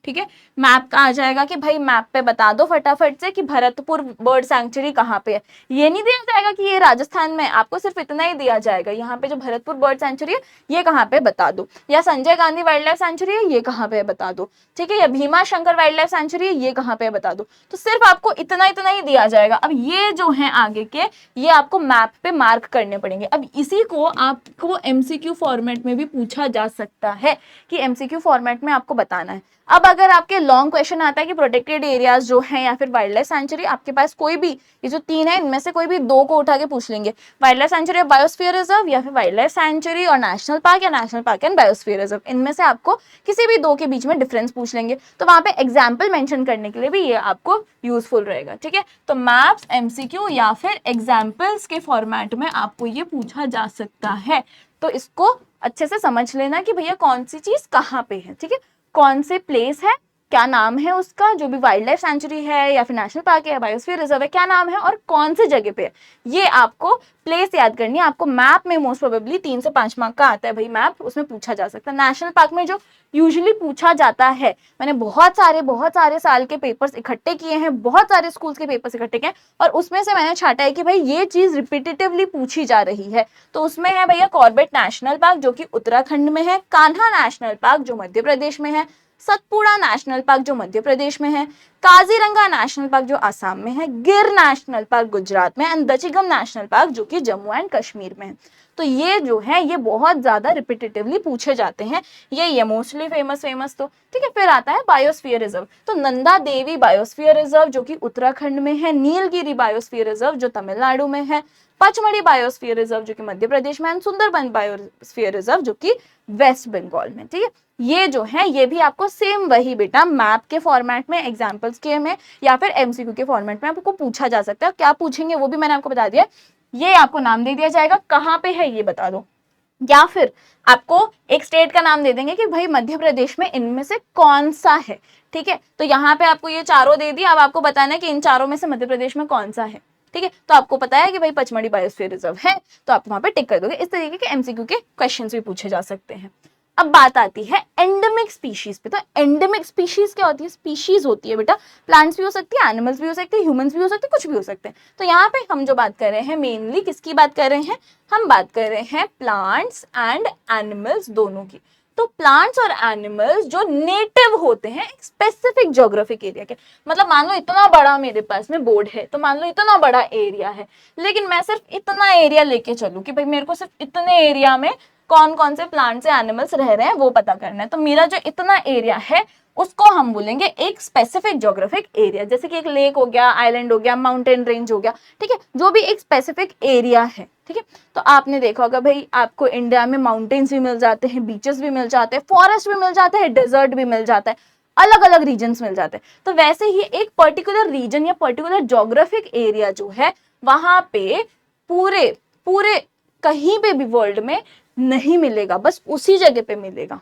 ठीक है, मैप का आ जाएगा कि भाई मैप पे बता दो फटाफट से कि भरतपुर बर्ड सैंक्चुरी कहाँ पे है। ये नहीं दिया जाएगा कि ये राजस्थान में, आपको सिर्फ इतना ही दिया जाएगा, यहाँ पे जो भरतपुर बर्ड सैंक्चुरी है ये कहाँ पे बता दो, या Sanjay Gandhi wild life sanctuary है ये कहाँ पे बता दो, ठीक है, या Bhima Shankar wild life sanctuary है ये कहाँ पे बता दो। तो सिर्फ आपको इतना इतना ही दिया जाएगा। अब ये जो है आगे के, ये आपको मैप पे मार्क करने पड़ेंगे। अब इसी को आपको एमसीक्यू फॉर्मेट में भी पूछा जा सकता है कि एमसीक्यू फॉर्मेट में आपको बताना है। अब अगर आपके लॉन्ग क्वेश्चन आता है कि प्रोटेक्टेड एरियाज जो है या फिर वाइल्ड लाइफ सैंक्चुरी, आपके पास कोई भी, ये जो तीन है इनमें से कोई भी दो को उठा के पूछ लेंगे, वाइल्ड लाइफ सैंक्चुरी और बायोस्फीयर रिजर्व, या फिर वाइल्ड लाइफ सैंक्चुरी और नेशनल पार्क, या national park and biosphere reserve, इनमें से आपको किसी भी दो के बीच में डिफरेंस पूछ लेंगे। तो वहां पे एग्जाम्पल मेंशन करने के लिए भी ये आपको यूजफुल रहेगा, ठीक है। तो मैप्स, एमसीक्यू या फिर एग्जाम्पल्स के फॉर्मेट में आपको ये पूछा जा सकता है। तो इसको अच्छे से समझ लेना कि भैया कौन सी चीज कहाँ पे है, ठीक है, कौन से प्लेस है, क्या नाम है उसका, जो भी वाइल्ड लाइफ सेंचुरी है या फिर नेशनल पार्क है या बायोस्फीयर रिजर्व है, क्या नाम है और कौन से जगह पे है, ये आपको प्लेस याद करनी है। आपको मैप में मोस्ट प्रोबेबली 3 से 5 मार्क का आता है भाई मैप, उसमें पूछा जा सकता है। नेशनल पार्क में जो यूजुअली पूछा जाता है, मैंने बहुत सारे साल के पेपर्स इकट्ठे किए हैं, बहुत सारे स्कूल्स के पेपर्स इकट्ठे किए हैं, और उसमें से मैंने छाटा है कि भाई ये चीज रिपीटेटिवली पूछी जा रही है। तो उसमें है भैया कॉर्बेट नेशनल पार्क जो कि उत्तराखंड में है, कान्हा नेशनल पार्क जो मध्य प्रदेश में है, सतपुड़ा नेशनल पार्क जो मध्य प्रदेश में है, काजीरंगा नेशनल पार्क जो आसाम में है, गिर नेशनल पार्क गुजरात में, एंड दचिगम नेशनल पार्क जो कि जम्मू एंड कश्मीर में है। तो ये जो है ये बहुत ज्यादा रिपीटेटिवली पूछे जाते हैं, ये मोस्टली फेमस तो, ठीक है। फिर आता है बायोस्फीयर रिजर्व, तो नंदा देवी बायोस्फीयर रिजर्व जो कि उत्तराखंड में है, नीलगिरी बायोस्फीयर रिजर्व जो तमिलनाडु में है, पचमढ़ी बायोस्फीयर रिजर्व जो कि मध्य प्रदेश में है, सुंदरबन बायोस्फीयर रिजर्व जो कि वेस्ट बंगाल में, ठीक है। ये जो है ये भी आपको सेम वही बेटा मैप के फॉर्मेट में, एग्जांपल्स के में या फिर एमसीक्यू के फॉर्मेट में आपको पूछा जा सकता है। क्या पूछेंगे वो भी मैंने आपको बता दिया, ये आपको नाम दे दिया जाएगा कहाँ पे है ये बता दो, या फिर आपको एक स्टेट का नाम दे देंगे कि भाई मध्य प्रदेश में इनमें से कौन सा है, ठीक है। तो यहाँ पे आपको ये चारों दे दिया, अब आपको बताना है कि इन चारों में से मध्य प्रदेश में कौन सा है, ठीक है। तो आपको पता है कि भाई पचमढ़ी बायोस्फीयर रिजर्व है, तो आप वहां पे टिक कर दोगे। इस तरीके के एमसीक्यू के क्वेश्चंस भी पूछे जा सकते हैं। अब बात आती है एंडेमिक स्पीशीज पे। तो एंडेमिक स्पीशीज क्या होती है? स्पीशीज होती है बेटा, प्लांट्स भी हो सकती है, एनिमल्स भी हो सकते हैं, ह्यूमंस भी हो सकते हैं, कुछ भी हो सकते हैं। तो यहाँ पे हम जो बात कर रहे हैं मेनली किसकी बात कर रहे हैं? हम बात कर रहे हैं प्लांट्स एंड एनिमल्स दोनों की। तो प्लांट्स और एनिमल्स जो नेटिव होते हैं एक स्पेसिफिक ज्योग्राफिक एरिया के, मतलब मान लो इतना बड़ा मेरे पास में बोर्ड है, तो मान लो इतना बड़ा एरिया है, लेकिन मैं सिर्फ इतना एरिया लेके चलूं कि भाई मेरे को सिर्फ इतने एरिया में कौन कौन से प्लांट्स या एनिमल्स रह रहे हैं वो पता करना है। तो मेरा जो इतना एरिया है उसको हम बोलेंगे एक स्पेसिफिक ज्योग्राफिक एरिया, जैसे कि एक लेक हो गया, आइलैंड हो गया, माउंटेन रेंज हो गया, ठीक है, जो भी एक स्पेसिफिक एरिया है, ठीक है। तो आपने देखा होगा भाई आपको इंडिया में माउंटेन्स भी मिल जाते हैं, बीचेस भी मिल जाते हैं, फॉरेस्ट भी मिल जाते हैं, डेजर्ट भी मिल जाता है, अलग अलग रीजन्स मिल जाते हैं। तो वैसे ही एक पर्टिकुलर रीजन या पर्टिकुलर ज्योग्राफिक एरिया जो है वहां पे पूरे पूरे कहीं पे भी वर्ल्ड में नहीं मिलेगा, बस उसी जगह पे मिलेगा,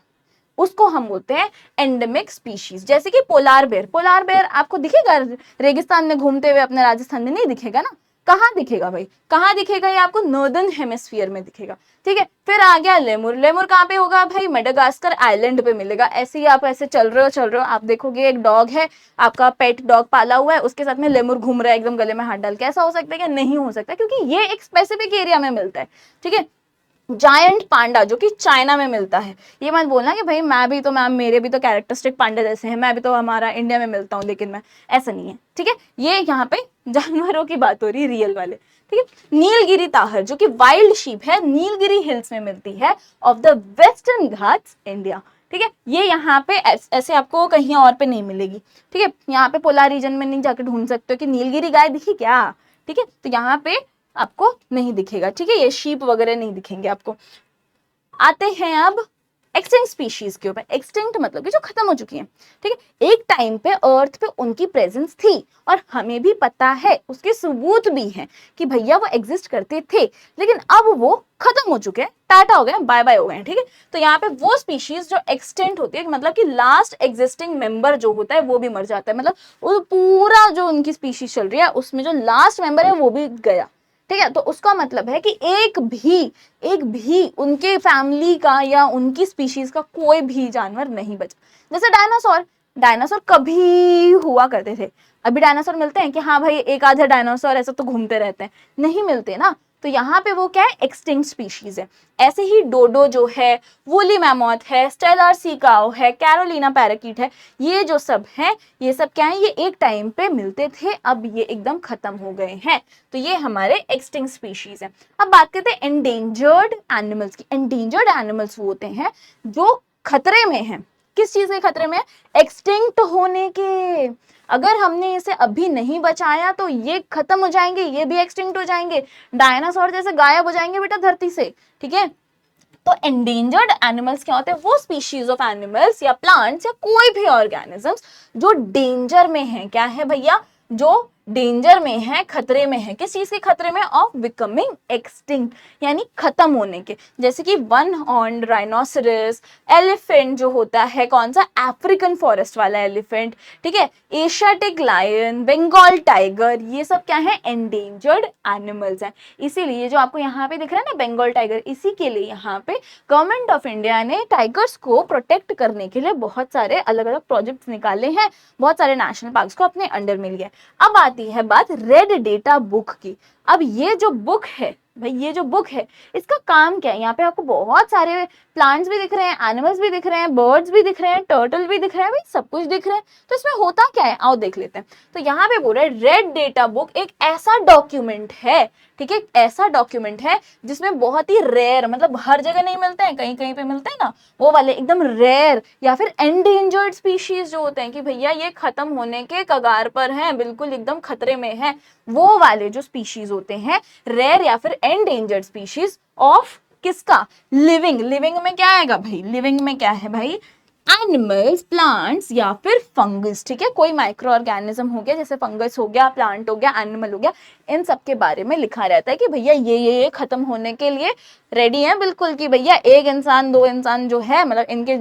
उसको हम बोलते हैं एंडेमिक स्पीशीज। जैसे कि पोलार बेयर, पोलार बेयर आपको दिखेगा रेगिस्तान में घूमते हुए अपने राजस्थान में? नहीं दिखेगा ना। कहाँ दिखेगा भाई? कहाँ दिखेगा? ये आपको नॉर्दर्न हेमिस्फीयर में दिखेगा, ठीक है। फिर आ गया लेमुर, लेमुर कहाँ पे होगा भाई? मेडागास्कर आइलैंड पे मिलेगा। ऐसे ही आप ऐसे चल रहे हो आप देखोगे एक डॉग है, आपका पेट डॉग पाला हुआ है, उसके साथ में लेमुर घूम रहा है एकदम गले में हाथ डाल के। ऐसा हो सकता है क्या? नहीं हो सकता, क्योंकि ये एक स्पेसिफिक एरिया में मिलता है, ठीक है। जायंट पांडा जो कि चाइना में मिलता है, ये मत बोलना कि भाई मैं भी तो मैम मेरे भी तो कैरेक्टरिस्टिक पांडा जैसे हैं, मैं भी तो हमारा इंडिया में मिलता हूँ, लेकिन मैं, ऐसा नहीं है, ठीक है। ये यहाँ पे जानवरों की बात हो रही है, रियल वाले, ठीक है। नीलगिरी ताहर जो कि वाइल्ड शीप है, नीलगिरी हिल्स में मिलती है of the western Ghats India, ठीक है। ये यहाँ पे ऐसे आपको कहीं और पे नहीं मिलेगी, ठीक है। यहाँ पे पोलार रीजन में नहीं जाकर ढूंढ सकते हो कि नीलगिरी गाय दिखी क्या, ठीक है। तो यहाँ पे आपको नहीं दिखेगा, ठीक है, ये शीप वगैरह नहीं दिखेंगे आपको। आते हैं अब एक्सटिंक्ट स्पीशीज के ऊपर। एक्सटिंक्ट मतलब कि जो खत्म हो चुकी हैं, ठीक है। एक टाइम पे अर्थ पे उनकी प्रेजेंस थी और हमें भी पता है, उसके सबूत भी हैं कि भैया वो एग्जिस्ट करते थे, लेकिन अब वो खत्म हो चुके हैं, टाटा हो गए, बाय बाय हो गए, ठीक है। तो यहाँ पे वो स्पीशीज जो एक्सटेंट होती है, मतलब कि लास्ट एग्जिस्टिंग मेंबर जो होता है वो भी मर जाता है, मतलब वो पूरा जो उनकी स्पीशीज चल रही है उसमें जो लास्ट मेंबर है वो भी गया, ठीक है, तो उसका मतलब है कि एक भी उनके फैमिली का या उनकी स्पीशीज का कोई भी जानवर नहीं बचा। जैसे डायनासोर कभी हुआ करते थे, अभी डायनासोर मिलते हैं कि हाँ भाई एक आधे डायनासोर ऐसा तो घूमते रहते हैं, नहीं मिलते ना। तो यहाँ पे वो क्या है, एक्सटिंक्ट स्पीशीज है। ऐसे ही डोडो जो है, वूली मैमोथ है, स्टेलर सी काऊ है, कैरोलिना पैराकीट है, ये जो सब है, ये सब क्या है, ये एक टाइम पे मिलते थे, अब ये एकदम खत्म हो गए हैं। तो ये हमारे एक्सटिंक्ट स्पीशीज है। अब बात करते हैं एंडेंजर्ड एनिमल्स की। एंडेंजर्ड एनिमल्स वो होते हैं जो खतरे में हैं। किस चीज के खतरे में? एक्सटिंक्ट होने के। अगर हमने इसे अभी नहीं बचाया तो ये खत्म हो जाएंगे, ये भी एक्सटिंक्ट हो जाएंगे, डायनासोर जैसे गायब हो जाएंगे बेटा धरती से। ठीक है, तो एंडेंजर्ड एनिमल्स क्या होते हैं? वो स्पीशीज ऑफ एनिमल्स या प्लांट्स या कोई भी ऑर्गेनिजम्स जो डेंजर में है। क्या है भैया? जो डेंजर में है, खतरे में है। किस चीज के खतरे में? ऑफ बिकमिंग एक्सटिंक्ट, यानी खत्म होने के। जैसे कि वन हॉर्न्ड राइनोसरस, एलिफेंट जो होता है, कौन सा? अफ्रीकन फॉरेस्ट वाला एलिफेंट। ठीक है, एशियाटिक लायन, बंगाल टाइगर, ये सब क्या है? एंडेंजर्ड एनिमल्स हैं। इसीलिए जो आपको यहाँ पे दिख रहा है ना बंगाल टाइगर, इसी के लिए यहाँ पे गवर्नमेंट ऑफ इंडिया ने टाइगर्स को प्रोटेक्ट करने के लिए बहुत सारे अलग अलग प्रोजेक्ट्स निकाले हैं, बहुत सारे नेशनल पार्क्स को अपने अंडर में लिया। अब आती है बात रेड डेटा बुक की। अब ये जो बुक है भाई, ये जो बुक है इसका काम क्या है? यहाँ पे आपको बहुत सारे प्लांट्स भी दिख रहे हैं, एनिमल्स भी दिख रहे हैं, बर्ड्स भी दिख रहे हैं, टर्टल भी दिख रहे हैं, भाई सब कुछ दिख रहा है। तो इसमें होता क्या है, आओ देख लेते हैं। तो यहाँ पे बोल रहे हैं रेड डेटा बुक एक ऐसा डॉक्यूमेंट है, ठीक है, ऐसा डॉक्यूमेंट है जिसमें बहुत ही रेयर, मतलब हर जगह नहीं मिलते हैं, कहीं कहीं पे मिलते हैं ना, वो वाले एकदम रेयर या फिर एंडेंजर्ड स्पीशीज जो होते हैं कि भैया ये खत्म होने के कगार पर हैं, बिल्कुल एकदम खतरे में है, वो वाले जो स्पीशीज होते हैं रेयर या फिर एंडेंजर्ड स्पीशीज ऑफ किसका? लिविंग। लिविंग में क्या आएगा भाई? लिविंग में क्या है भाई? एनिमल्स, प्लांट्स या फिर फंगस। ठीक है, कोई माइक्रो ऑर्गेनिज्म हो गया, जैसे फंगस हो गया, प्लांट हो गया, एनिमल हो गया, इन सब के बारे में लिखा रहता है कि भैया ये खत्म होने के लिए रेडी है बिल्कुल, कि भैया एक इंसान, दो इंसान जो है, मतलब इनके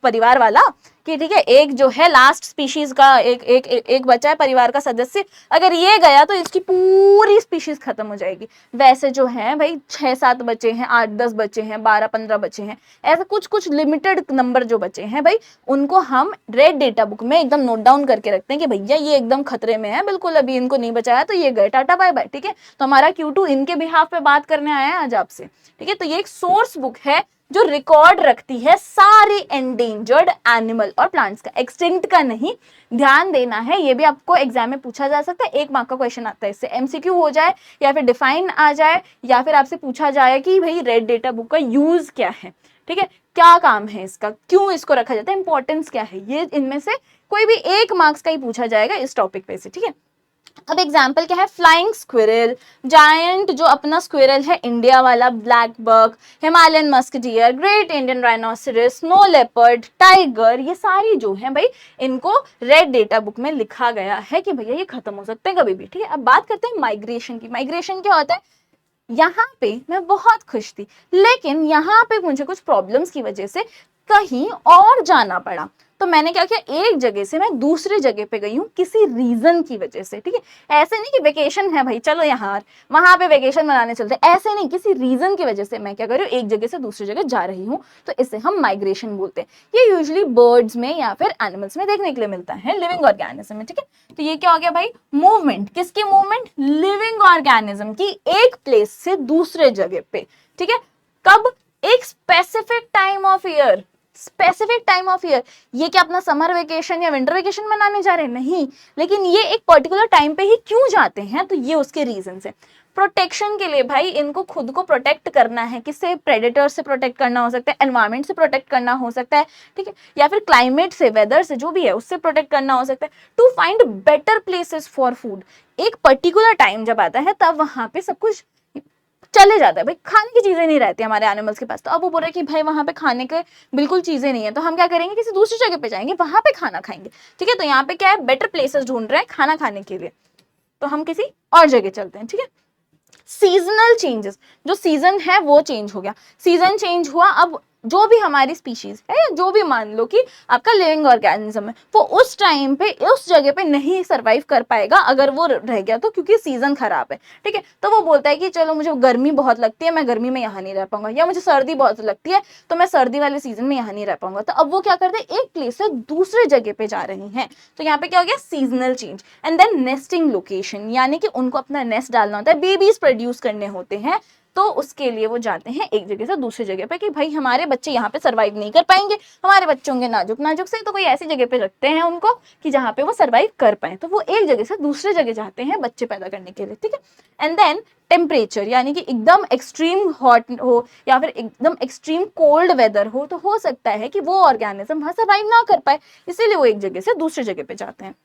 परिवार वाला, कि ठीक है एक जो है लास्ट स्पीशीज का एक बचा है परिवार का सदस्य, अगर ये गया तो इसकी पूरी स्पीशीज खत्म हो जाएगी। वैसे जो है भाई 6-7 बचे हैं, 8-10 बचे हैं, 12-15 बचे हैं, ऐसे कुछ लिमिटेड नंबर जो बचे हैं भाई, उनको हम रेड डेटा बुक में एकदम नोट डाउन करके रखते हैं कि भैया ये एकदम खतरे में है बिल्कुल, अभी इनको नहीं बचाया तो ये गए, टाटा बाय बाय। ठीक है, तो हमारा Q2 इनके बिहाफ पे बात करने आया है आज आपसे। ठीक है, तो ये एक सोर्स बुक है जो रिकॉर्ड रखती है सारे एंडेंजर्ड एनिमल और प्लांट्स का, एक्सटिंक्ट का नहीं। ध्यान देना है, ये भी आपको एग्जाम में पूछा जा सकता है, 1 मार्क का क्वेश्चन आता है इससे, MCQ हो जाए या फिर डिफाइन आ जाए या फिर आपसे पूछा जाए कि भाई रेड डेटा बुक का यूज क्या है। ठीक है, क्या काम है इसका, क्यों इसको रखा जाता है, इंपॉर्टेंस क्या है, ये इनमें से कोई भी 1 मार्क्स का ही पूछा जाएगा इस टॉपिक पे से। ठीक है, अब एग्जाम्पल क्या है? फ्लाइंग स्क्विरल, जायंट जो अपना स्क्विरल है इंडिया वाला, black buck, Himalayan musk deer, great Indian rhinoceros, snow leopard, tiger, ये सारी जो है भाई इनको रेड डेटा बुक में लिखा गया है कि भैया ये खत्म हो सकते हैं कभी भी। ठीक है, अब बात करते हैं माइग्रेशन की। माइग्रेशन क्या होता है? यहाँ पे मैं बहुत खुश थी, लेकिन यहाँ पे मुझे कुछ प्रॉब्लम्स की वजह से कहीं और जाना पड़ा, तो मैंने क्या किया, एक जगह से मैं दूसरी जगह पे गई हूँ किसी रीजन की वजह से। ठीक है, ऐसे नहीं कि वेकेशन है भाई चलो यहाँ वहां पे वेकेशन मनाने चलते, ऐसे नहीं, किसी रीजन की वजह से मैं क्या कर रही हूँ, एक जगह से दूसरी जगह जा रही हूँ, तो इसे हम माइग्रेशन बोलते हैं। ये यूजुअली बर्ड्स में या फिर एनिमल्स में देखने के लिए मिलता है, लिविंग ऑर्गेनिज्म में। ठीक है, तो ये क्या हो गया भाई? मूवमेंट। किसकी मूवमेंट? लिविंग ऑर्गेनिज्म की एक प्लेस से दूसरे जगह पे। ठीक है, कब? एक specific time of year, specific time of year. ये क्या अपना समर वेकेशन या विंटर वेकेशन मनाने जा रहे हैं? नहीं, लेकिन ये एक पर्टिकुलर टाइम पे ही क्यों जाते हैं, तो ये उसके रीजन है। प्रोटेक्शन के लिए भाई, इनको खुद को प्रोटेक्ट करना है, किससे? प्रेडेटर से प्रोटेक्ट करना हो सकता है, एनवायरमेंट से प्रोटेक्ट करना हो सकता है, ठीक है, या फिर क्लाइमेट से, वेदर से, जो भी है उससे प्रोटेक्ट करना हो सकता है, to find better places for food. एक पर्टिकुलर टाइम जब आता है तब वहां पे सब कुछ चले जाता है भाई, खाने की चीजें नहीं रहती हमारे एनिमल्स के पास, तो अब वो बोल रहे कि भाई वहां पे खाने के बिल्कुल चीजें नहीं है, तो हम क्या करेंगे, किसी दूसरी जगह पे जाएंगे, वहां पे खाना खाएंगे। ठीक है, तो यहाँ पे क्या है, बेटर प्लेसेस ढूंढ रहे हैं खाना खाने के लिए, तो हम किसी और जगह चलते हैं। ठीक है, सीजनल चेंजेस, जो सीजन है वो चेंज हो गया, सीजन चेंज हुआ, अब जो भी हमारी स्पीशीज है या जो भी मान लो कि आपका लिविंग ऑर्गेनिज्म है, वो उस टाइम पे उस जगह पे नहीं सरवाइव कर पाएगा अगर वो रह गया तो, क्योंकि सीजन खराब है, ठीक है। तो वो बोलता है कि चलो मुझे गर्मी बहुत लगती है, मैं गर्मी में यहाँ नहीं रह पाऊंगा, या मुझे सर्दी बहुत लगती है तो मैं सर्दी वाले सीजन में यहाँ नहीं रह पाऊंगा। तो अब वो क्या करते हैं, एक प्लेस से दूसरे जगह पे जा रहे हैं। तो यहाँ पे क्या हो गया, seasonal change. And then nesting location, यानी कि उनको अपना नेस्ट डालना होता है, बेबीज प्रोड्यूस करने होते हैं, तो उसके लिए वो जाते हैं एक जगह से दूसरी जगह पे कि भाई हमारे बच्चे यहाँ पे सरवाइव नहीं कर पाएंगे, हमारे बच्चे होंगे नाजुक नाजुक से, तो कोई ऐसी जगह पे रखते हैं उनको कि जहाँ पे वो सरवाइव कर पाए। तो वो एक जगह से दूसरे जगह जाते हैं बच्चे पैदा करने के लिए, ठीक है। एंड देन टेम्परेचर, यानी कि एकदम एक्सट्रीम हॉट हो या फिर एकदम एक्सट्रीम कोल्ड वेदर हो, तो हो सकता है कि वो ऑर्गेनिज्म वहां सर्वाइव ना कर पाए, इसीलिए वो एक जगह से दूसरी जगह पे जाते हैं।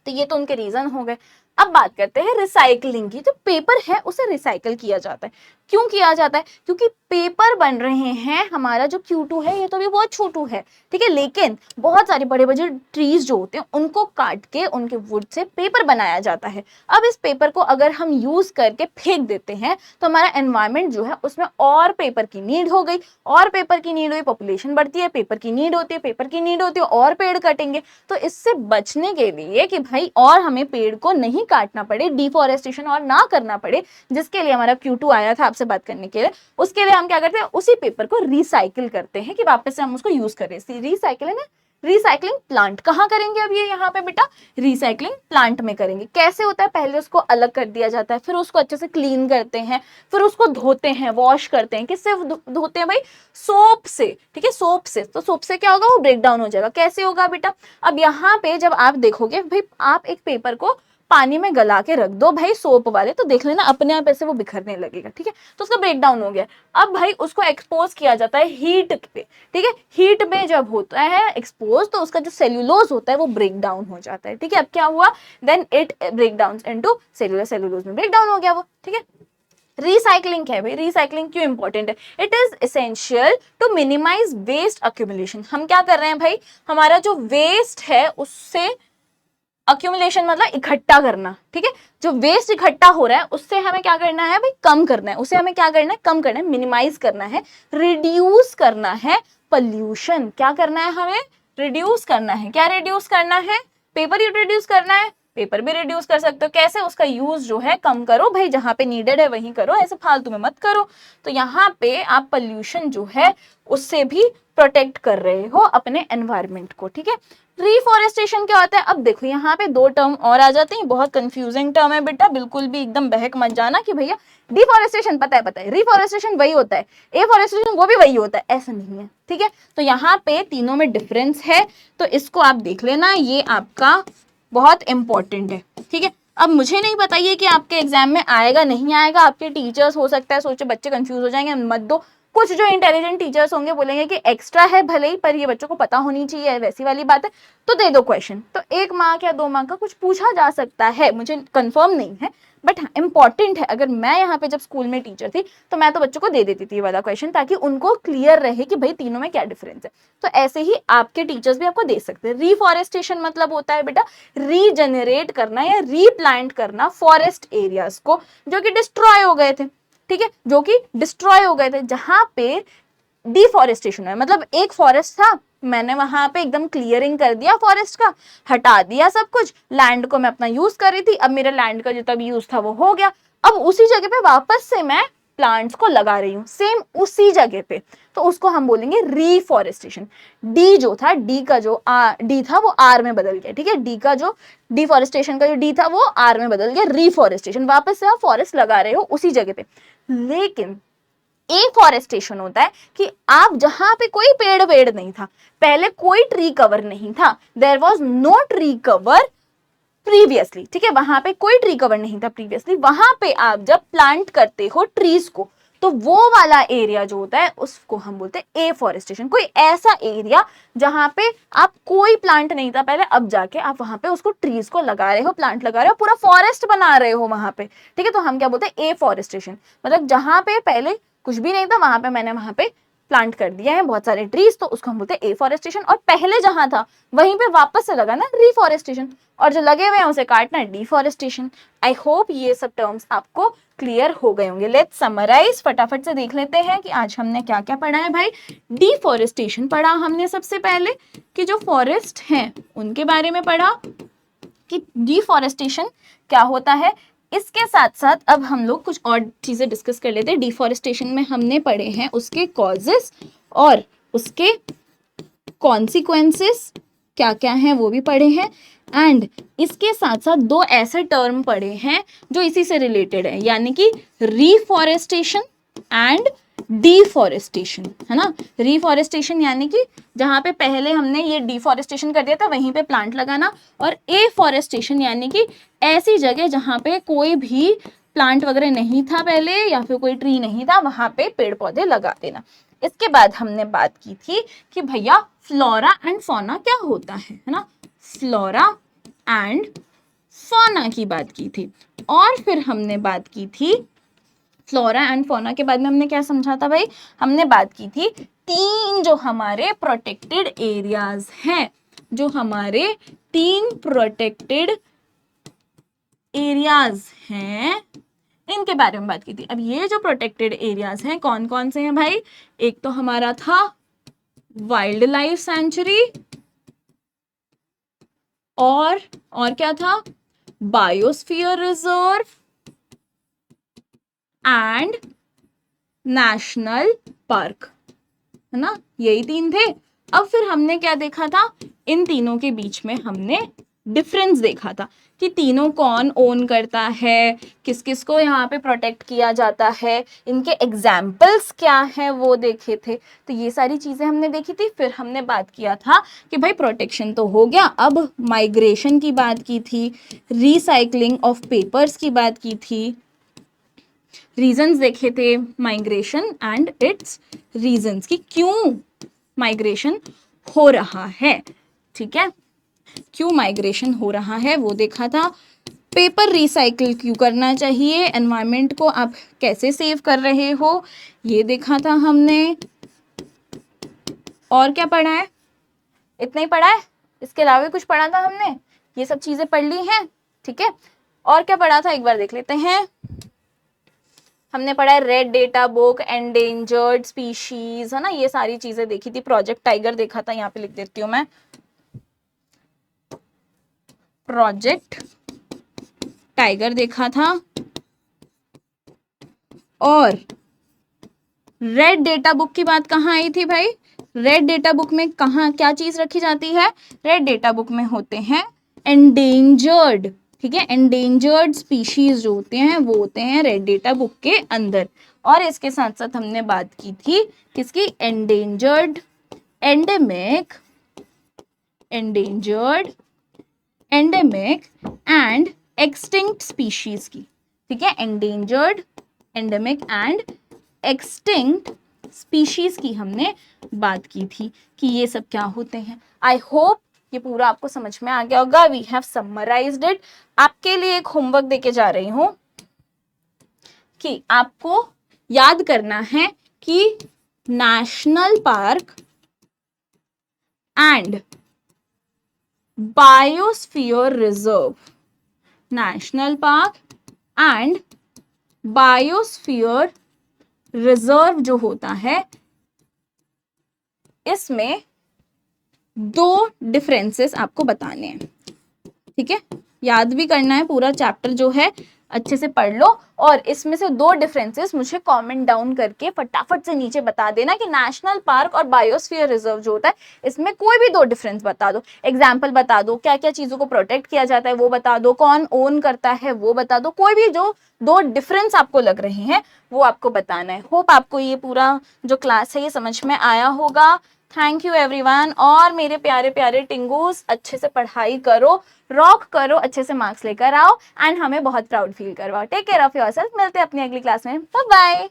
तो ये तो उनके रीजन हो गए। अब बात करते हैं रिसाइकलिंग की। जो पेपर है उसे रिसाइकल किया जाता है। क्यों किया जाता है? क्योंकि पेपर बन रहे हैं, हमारा जो Q2 है ये तो अभी बहुत छोटू है, ठीक है, लेकिन बहुत सारे बड़े बड़े ट्रीज जो होते हैं उनको काट के उनके वुड से पेपर बनाया जाता है। अब इस पेपर को अगर हम यूज करके फेंक देते हैं तो हमारा एनवायरमेंट जो है उसमें और पेपर की नीड हो गई, और पेपर की नीड हुई, पॉपुलेशन बढ़ती है, पेपर की नीड होती है, पेपर की नीड होती है, और पेड़ कटेंगे। तो इससे बचने के लिए कि भाई और हमें पेड़ को नहीं काटना पड़े, डिफॉरेस्टेशन और ना करना पड़े, जिसके लिए हमारा Q2 आया था आपसे बात करने के लिए, उसके लिए हम क्या करते हैं, उसी पेपर को रिसाइकिल करते हैं कि वापस से हम उसको यूज करें। रिसाइकिल है ना, रिसाइकलिंग प्लांट कहाँ करेंगे अब ये यहाँ पे बेटा, रिसाइकलिंग प्लांट में करेंगे। कैसे होता है, पहले उसको अलग कर दिया जाता है, फिर उसको अच्छे से क्लीन करते हैं, फिर उसको धोते हैं, वॉश करते हैं। किससे धोते हैं भाई? सोप से, ठीक है, सोप से। तो सोप से क्या होगा, वो ब्रेक डाउन हो जाएगा। कैसे होगा बेटा? अब यहाँ पे जब आप देखोगे भाई, आप एक पेपर को पानी में गला के रख दो भाई सोप वाले, तो देख लेना अपने आप ऐसे वो बिखरने लगेगा, ठीक है। तो उसका ब्रेक डाउन हो गया। अब भाई उसको एक्सपोज किया जाता है हीट पे, ठीक है। हीट में जब होता है एक्सपोज तो उसका जो सेल्यूलोज होता है वो ब्रेक डाउन हो जाता है, ठीक है। अब क्या हुआ, then it break down into cellular, cellulose में ब्रेक डाउन हो गया वो, ठीक है। रिसाइकलिंग क्या है भाई, रिसाइकलिंग क्यों इंपॉर्टेंट है? It is essential to minimize waste accumulation. हम क्या कर रहे हैं भाई, हमारा जो वेस्ट है उससे, अक्यूमुलेशन मतलब इकट्ठा करना, ठीक है, जो वेस्ट इकट्ठा हो रहा है उससे हमें क्या करना है भाई, कम करना है। उसे हमें क्या करना है, कम करना है, मिनिमाइज करना है, रिड्यूस करना है पॉल्यूशन। क्या करना है हमें, रिड्यूस करना है। क्या रिड्यूस करना है? पेपर ही रिड्यूस करना है, पेपर भी रिड्यूस कर सकते हो। कैसे? उसका यूज जो है कम करो भाई, जहां पे नीडेड है वहीं करो, ऐसे फालतू में मत करो। तो यहाँ पे आप पॉल्यूशन जो है उससे भी प्रोटेक्ट कर रहे हो अपने एनवायरमेंट को, ठीक है। रिफॉरेस्टेशन क्या होता है? अब देखो यहाँ पे दो टर्म और आ जाते हैं, बहुत कंफ्यूजिंग टर्म है बेटा, बिल्कुल भी एकदम बहक मत जाना कि भैया डिफॉरेस्टेशन पता है, रिफॉरेस्टेशन वही होता है, एफॉरेस्टेशन वो भी वही होता है, ऐसा नहीं है, ठीक है। तो यहाँ पे तीनों में डिफरेंस है, तो इसको आप देख लेना, ये आपका बहुत इंपॉर्टेंट है, ठीक है। अब मुझे नहीं बताइए कि आपके एग्जाम में आएगा नहीं आएगा, आपके टीचर्स हो सकता है सोचे बच्चे कंफ्यूज हो जाएंगे, मत दो। कुछ जो इंटेलिजेंट टीचर्स होंगे बोलेंगे कि एक्स्ट्रा है भले ही, पर ये बच्चों को पता होनी चाहिए, वैसी वाली बात है, तो दे दो क्वेश्चन। तो 1 मार्क या 2 मार्क का कुछ पूछा जा सकता है, मुझे कंफर्म नहीं है, बट इंपॉर्टेंट है। अगर मैं यहाँ पे जब स्कूल में टीचर थी तो मैं तो बच्चों को दे देती थी ये वाला क्वेश्चन, ताकि उनको क्लियर रहे कि भाई तीनों में क्या डिफरेंस है। तो ऐसे ही आपके टीचर्स भी आपको दे सकते हैं। रिफॉरेस्टेशन मतलब होता है बेटा रीजनरेट करना या रीप्लांट करना फॉरेस्ट एरियाज को जो कि डिस्ट्रॉय हो गए थे, ठीक है, जो कि डिस्ट्रॉय हो गए थे, जहां पे डिफॉरेस्टेशन है। मतलब एक फॉरेस्ट था, मैंने वहां पे एकदम क्लियरिंग कर दिया फॉरेस्ट का, हटा दिया सब कुछ, लैंड को मैं अपना यूज कर रही थी, अब मेरे लैंड का जितना भी यूज था वो हो गया, अब उसी जगह पे वापस से मैं प्लांट्स को लगा रही हूँ, सेम उसी जगह पे, तो उसको हम बोलेंगे रीफॉरेस्टेशन। डी जो था, डी का जो डी था वो आर में बदल गया, ठीक है, डी का जो डिफॉरेस्टेशन का जो डी था वो आर में बदल गया, रीफॉरेस्टेशन, वापस से आप फॉरेस्ट लगा रहे हो उसी जगह पे। लेकिन एफॉरेस्टेशन होता है कि आप जहां पे कोई पेड़ वेड़ नहीं था, पहले कोई ट्री कवर नहीं था, there was no tree cover previously, ठीक है, वहां पे कोई ट्री कवर नहीं था प्रीवियसली, वहां पे आप जब प्लांट करते हो ट्रीज को, तो वो वाला एरिया जो होता है उसको हम बोलते हैं एफॉरेस्टेशन। कोई ऐसा एरिया जहां पे आप कोई प्लांट नहीं था पहले, अब जाके आप वहां पे उसको ट्रीज को लगा रहे हो, प्लांट लगा रहे हो, पूरा फॉरेस्ट बना रहे हो वहां पे, ठीक है, तो हम क्या बोलते हैं एफॉरेस्टेशन। मतलब जहां पे पहले कुछ भी नहीं था वहां पे मैंने वहां पे प्लांट कर दिया है बहुत सारे ट्रीज, तो उसको हम बोलते हैं एफॉरेस्टेशन। और पहले जहां था वहीं पे वापस से लगाना रिफॉरेस्टेशन, और जो लगे हुए हैं उसे काटना डिफॉरेस्टेशन। आई होप ये सब टर्म्स आपको क्लियर हो गए होंगे। लेट्स समराइज, फटाफट से देख लेते हैं कि आज हमने क्या क्या पढ़ा है भाई। डिफॉरेस्टेशन पढ़ा हमने सबसे पहले, कि जो फॉरेस्ट हैं उनके बारे में पढ़ा कि डिफॉरेस्टेशन क्या होता है। इसके साथ साथ अब हम लोग कुछ और चीजें डिस्कस कर लेते हैं। डिफॉरेस्टेशन में हमने पढ़े हैं उसके कॉजेस और उसके कॉन्सिक्वेंसेस क्या क्या हैं वो भी पढ़े हैं। एंड इसके साथ साथ दो ऐसे टर्म पढ़े हैं जो इसी से रिलेटेड है, यानी कि रिफॉरेस्टेशन एंड डिफॉरेस्टेशन, है ना। रिफॉरेस्टेशन यानी कि जहां पे पहले हमने ये डिफॉरेस्टेशन कर दिया था वहीं पे प्लांट लगाना, और एफॉरेस्टेशन यानी कि ऐसी जगह जहां पे कोई भी प्लांट वगैरह नहीं था पहले या फिर कोई ट्री नहीं था वहां पे पेड़ पौधे लगा देना। इसके बाद हमने बात की थी कि भैया फ्लोरा एंड फौना क्या होता है ना। फ्लोरा एंड फौना की बात की थी, और फिर हमने बात की थी फ्लोरा एंड फौना के बाद में हमने क्या समझा था भाई, हमने बात की थी तीन जो हमारे प्रोटेक्टेड एरियाज हैं, जो हमारे तीन प्रोटेक्टेड एरियाज हैं इनके बारे में बात की थी। अब ये जो प्रोटेक्टेड एरियाज हैं कौन कौन से हैं भाई, एक तो हमारा था वाइल्ड लाइफ सेंचुरी, और क्या था, biosphere reserve and national park, है ना। यही तीन थे। अब फिर हमने क्या देखा था, इन तीनों के बीच में हमने डिफरेंस देखा था कि तीनों कौन ओन करता है, किस किस को यहाँ पे प्रोटेक्ट किया जाता है, इनके एग्जाम्पल्स क्या हैं वो देखे थे। तो ये सारी चीजें हमने देखी थी। फिर हमने बात किया था कि भाई प्रोटेक्शन तो हो गया, अब माइग्रेशन की बात की थी, रिसाइकलिंग ऑफ पेपर्स की बात की थी, रीजंस देखे थे माइग्रेशन एंड इट्स रीजंस, कि क्यों माइग्रेशन हो रहा है, ठीक है, क्यों माइग्रेशन हो रहा है वो देखा था। पेपर रिसाइकिल क्यों करना चाहिए, एनवायरनमेंट को आप कैसे सेव कर रहे हो ये देखा था हमने। और क्या पढ़ा है, इतना ही पढ़ा है, इसके अलावा भी कुछ पढ़ा था हमने, ये सब चीजें पढ़ ली हैं, ठीक है। और क्या पढ़ा था एक बार देख लेते हैं। हमने पढ़ा है red data book, endangered species, है ना, ये सारी चीजें देखी थी। प्रोजेक्ट टाइगर देखा था, यहाँ पे लिख देती हूँ मैं, प्रोजेक्ट टाइगर देखा था। और रेड डेटा बुक की बात कहाँ आई थी भाई, रेड डेटा बुक में कहाँ क्या चीज रखी जाती है, रेड डेटा बुक में होते हैं एंडेंजर्ड, ठीक है, एंडेंजर्ड स्पीशीज जो होते हैं वो होते हैं रेड डेटा बुक के अंदर। और इसके साथ साथ हमने बात की थी किसकी, endangered, endemic, endangered, endemic and extinct species की, ठीक है, endangered, endemic and extinct species की हमने बात की थी कि ये सब क्या होते हैं। आई होप ये पूरा आपको समझ में आ गया होगा। We have summarized it. आपके लिए एक होमवर्क देके जा रही हूं कि आपको याद करना है कि national park and biosphere reserve, national park and biosphere reserve जो होता है इसमें दो डिफरेंसेस आपको बताने हैं, ठीक है। याद भी करना है, पूरा चैप्टर जो है अच्छे से पढ़ लो, और इसमें से दो डिफरेंसेस मुझे कमेंट डाउन करके फटाफट से नीचे बता देना कि नेशनल पार्क और बायोस्फीयर रिजर्व जो होता है इसमें कोई भी दो डिफरेंस बता दो, एग्जाम्पल बता दो, क्या क्या चीजों को प्रोटेक्ट किया जाता है वो बता दो, कौन ओन करता है वो बता दो, कोई भी जो दो डिफरेंस आपको लग रहे हैं वो आपको बताना है। होप आपको ये पूरा जो क्लास है ये समझ में आया होगा। Thank you everyone. और मेरे प्यारे प्यारे टिंगूस, अच्छे से पढ़ाई करो, रॉक करो, अच्छे से मार्क्स लेकर आओ एंड हमें बहुत प्राउड फील करवाओ। Take care of yourself. मिलते हैं अपनी अगली क्लास में। Bye bye.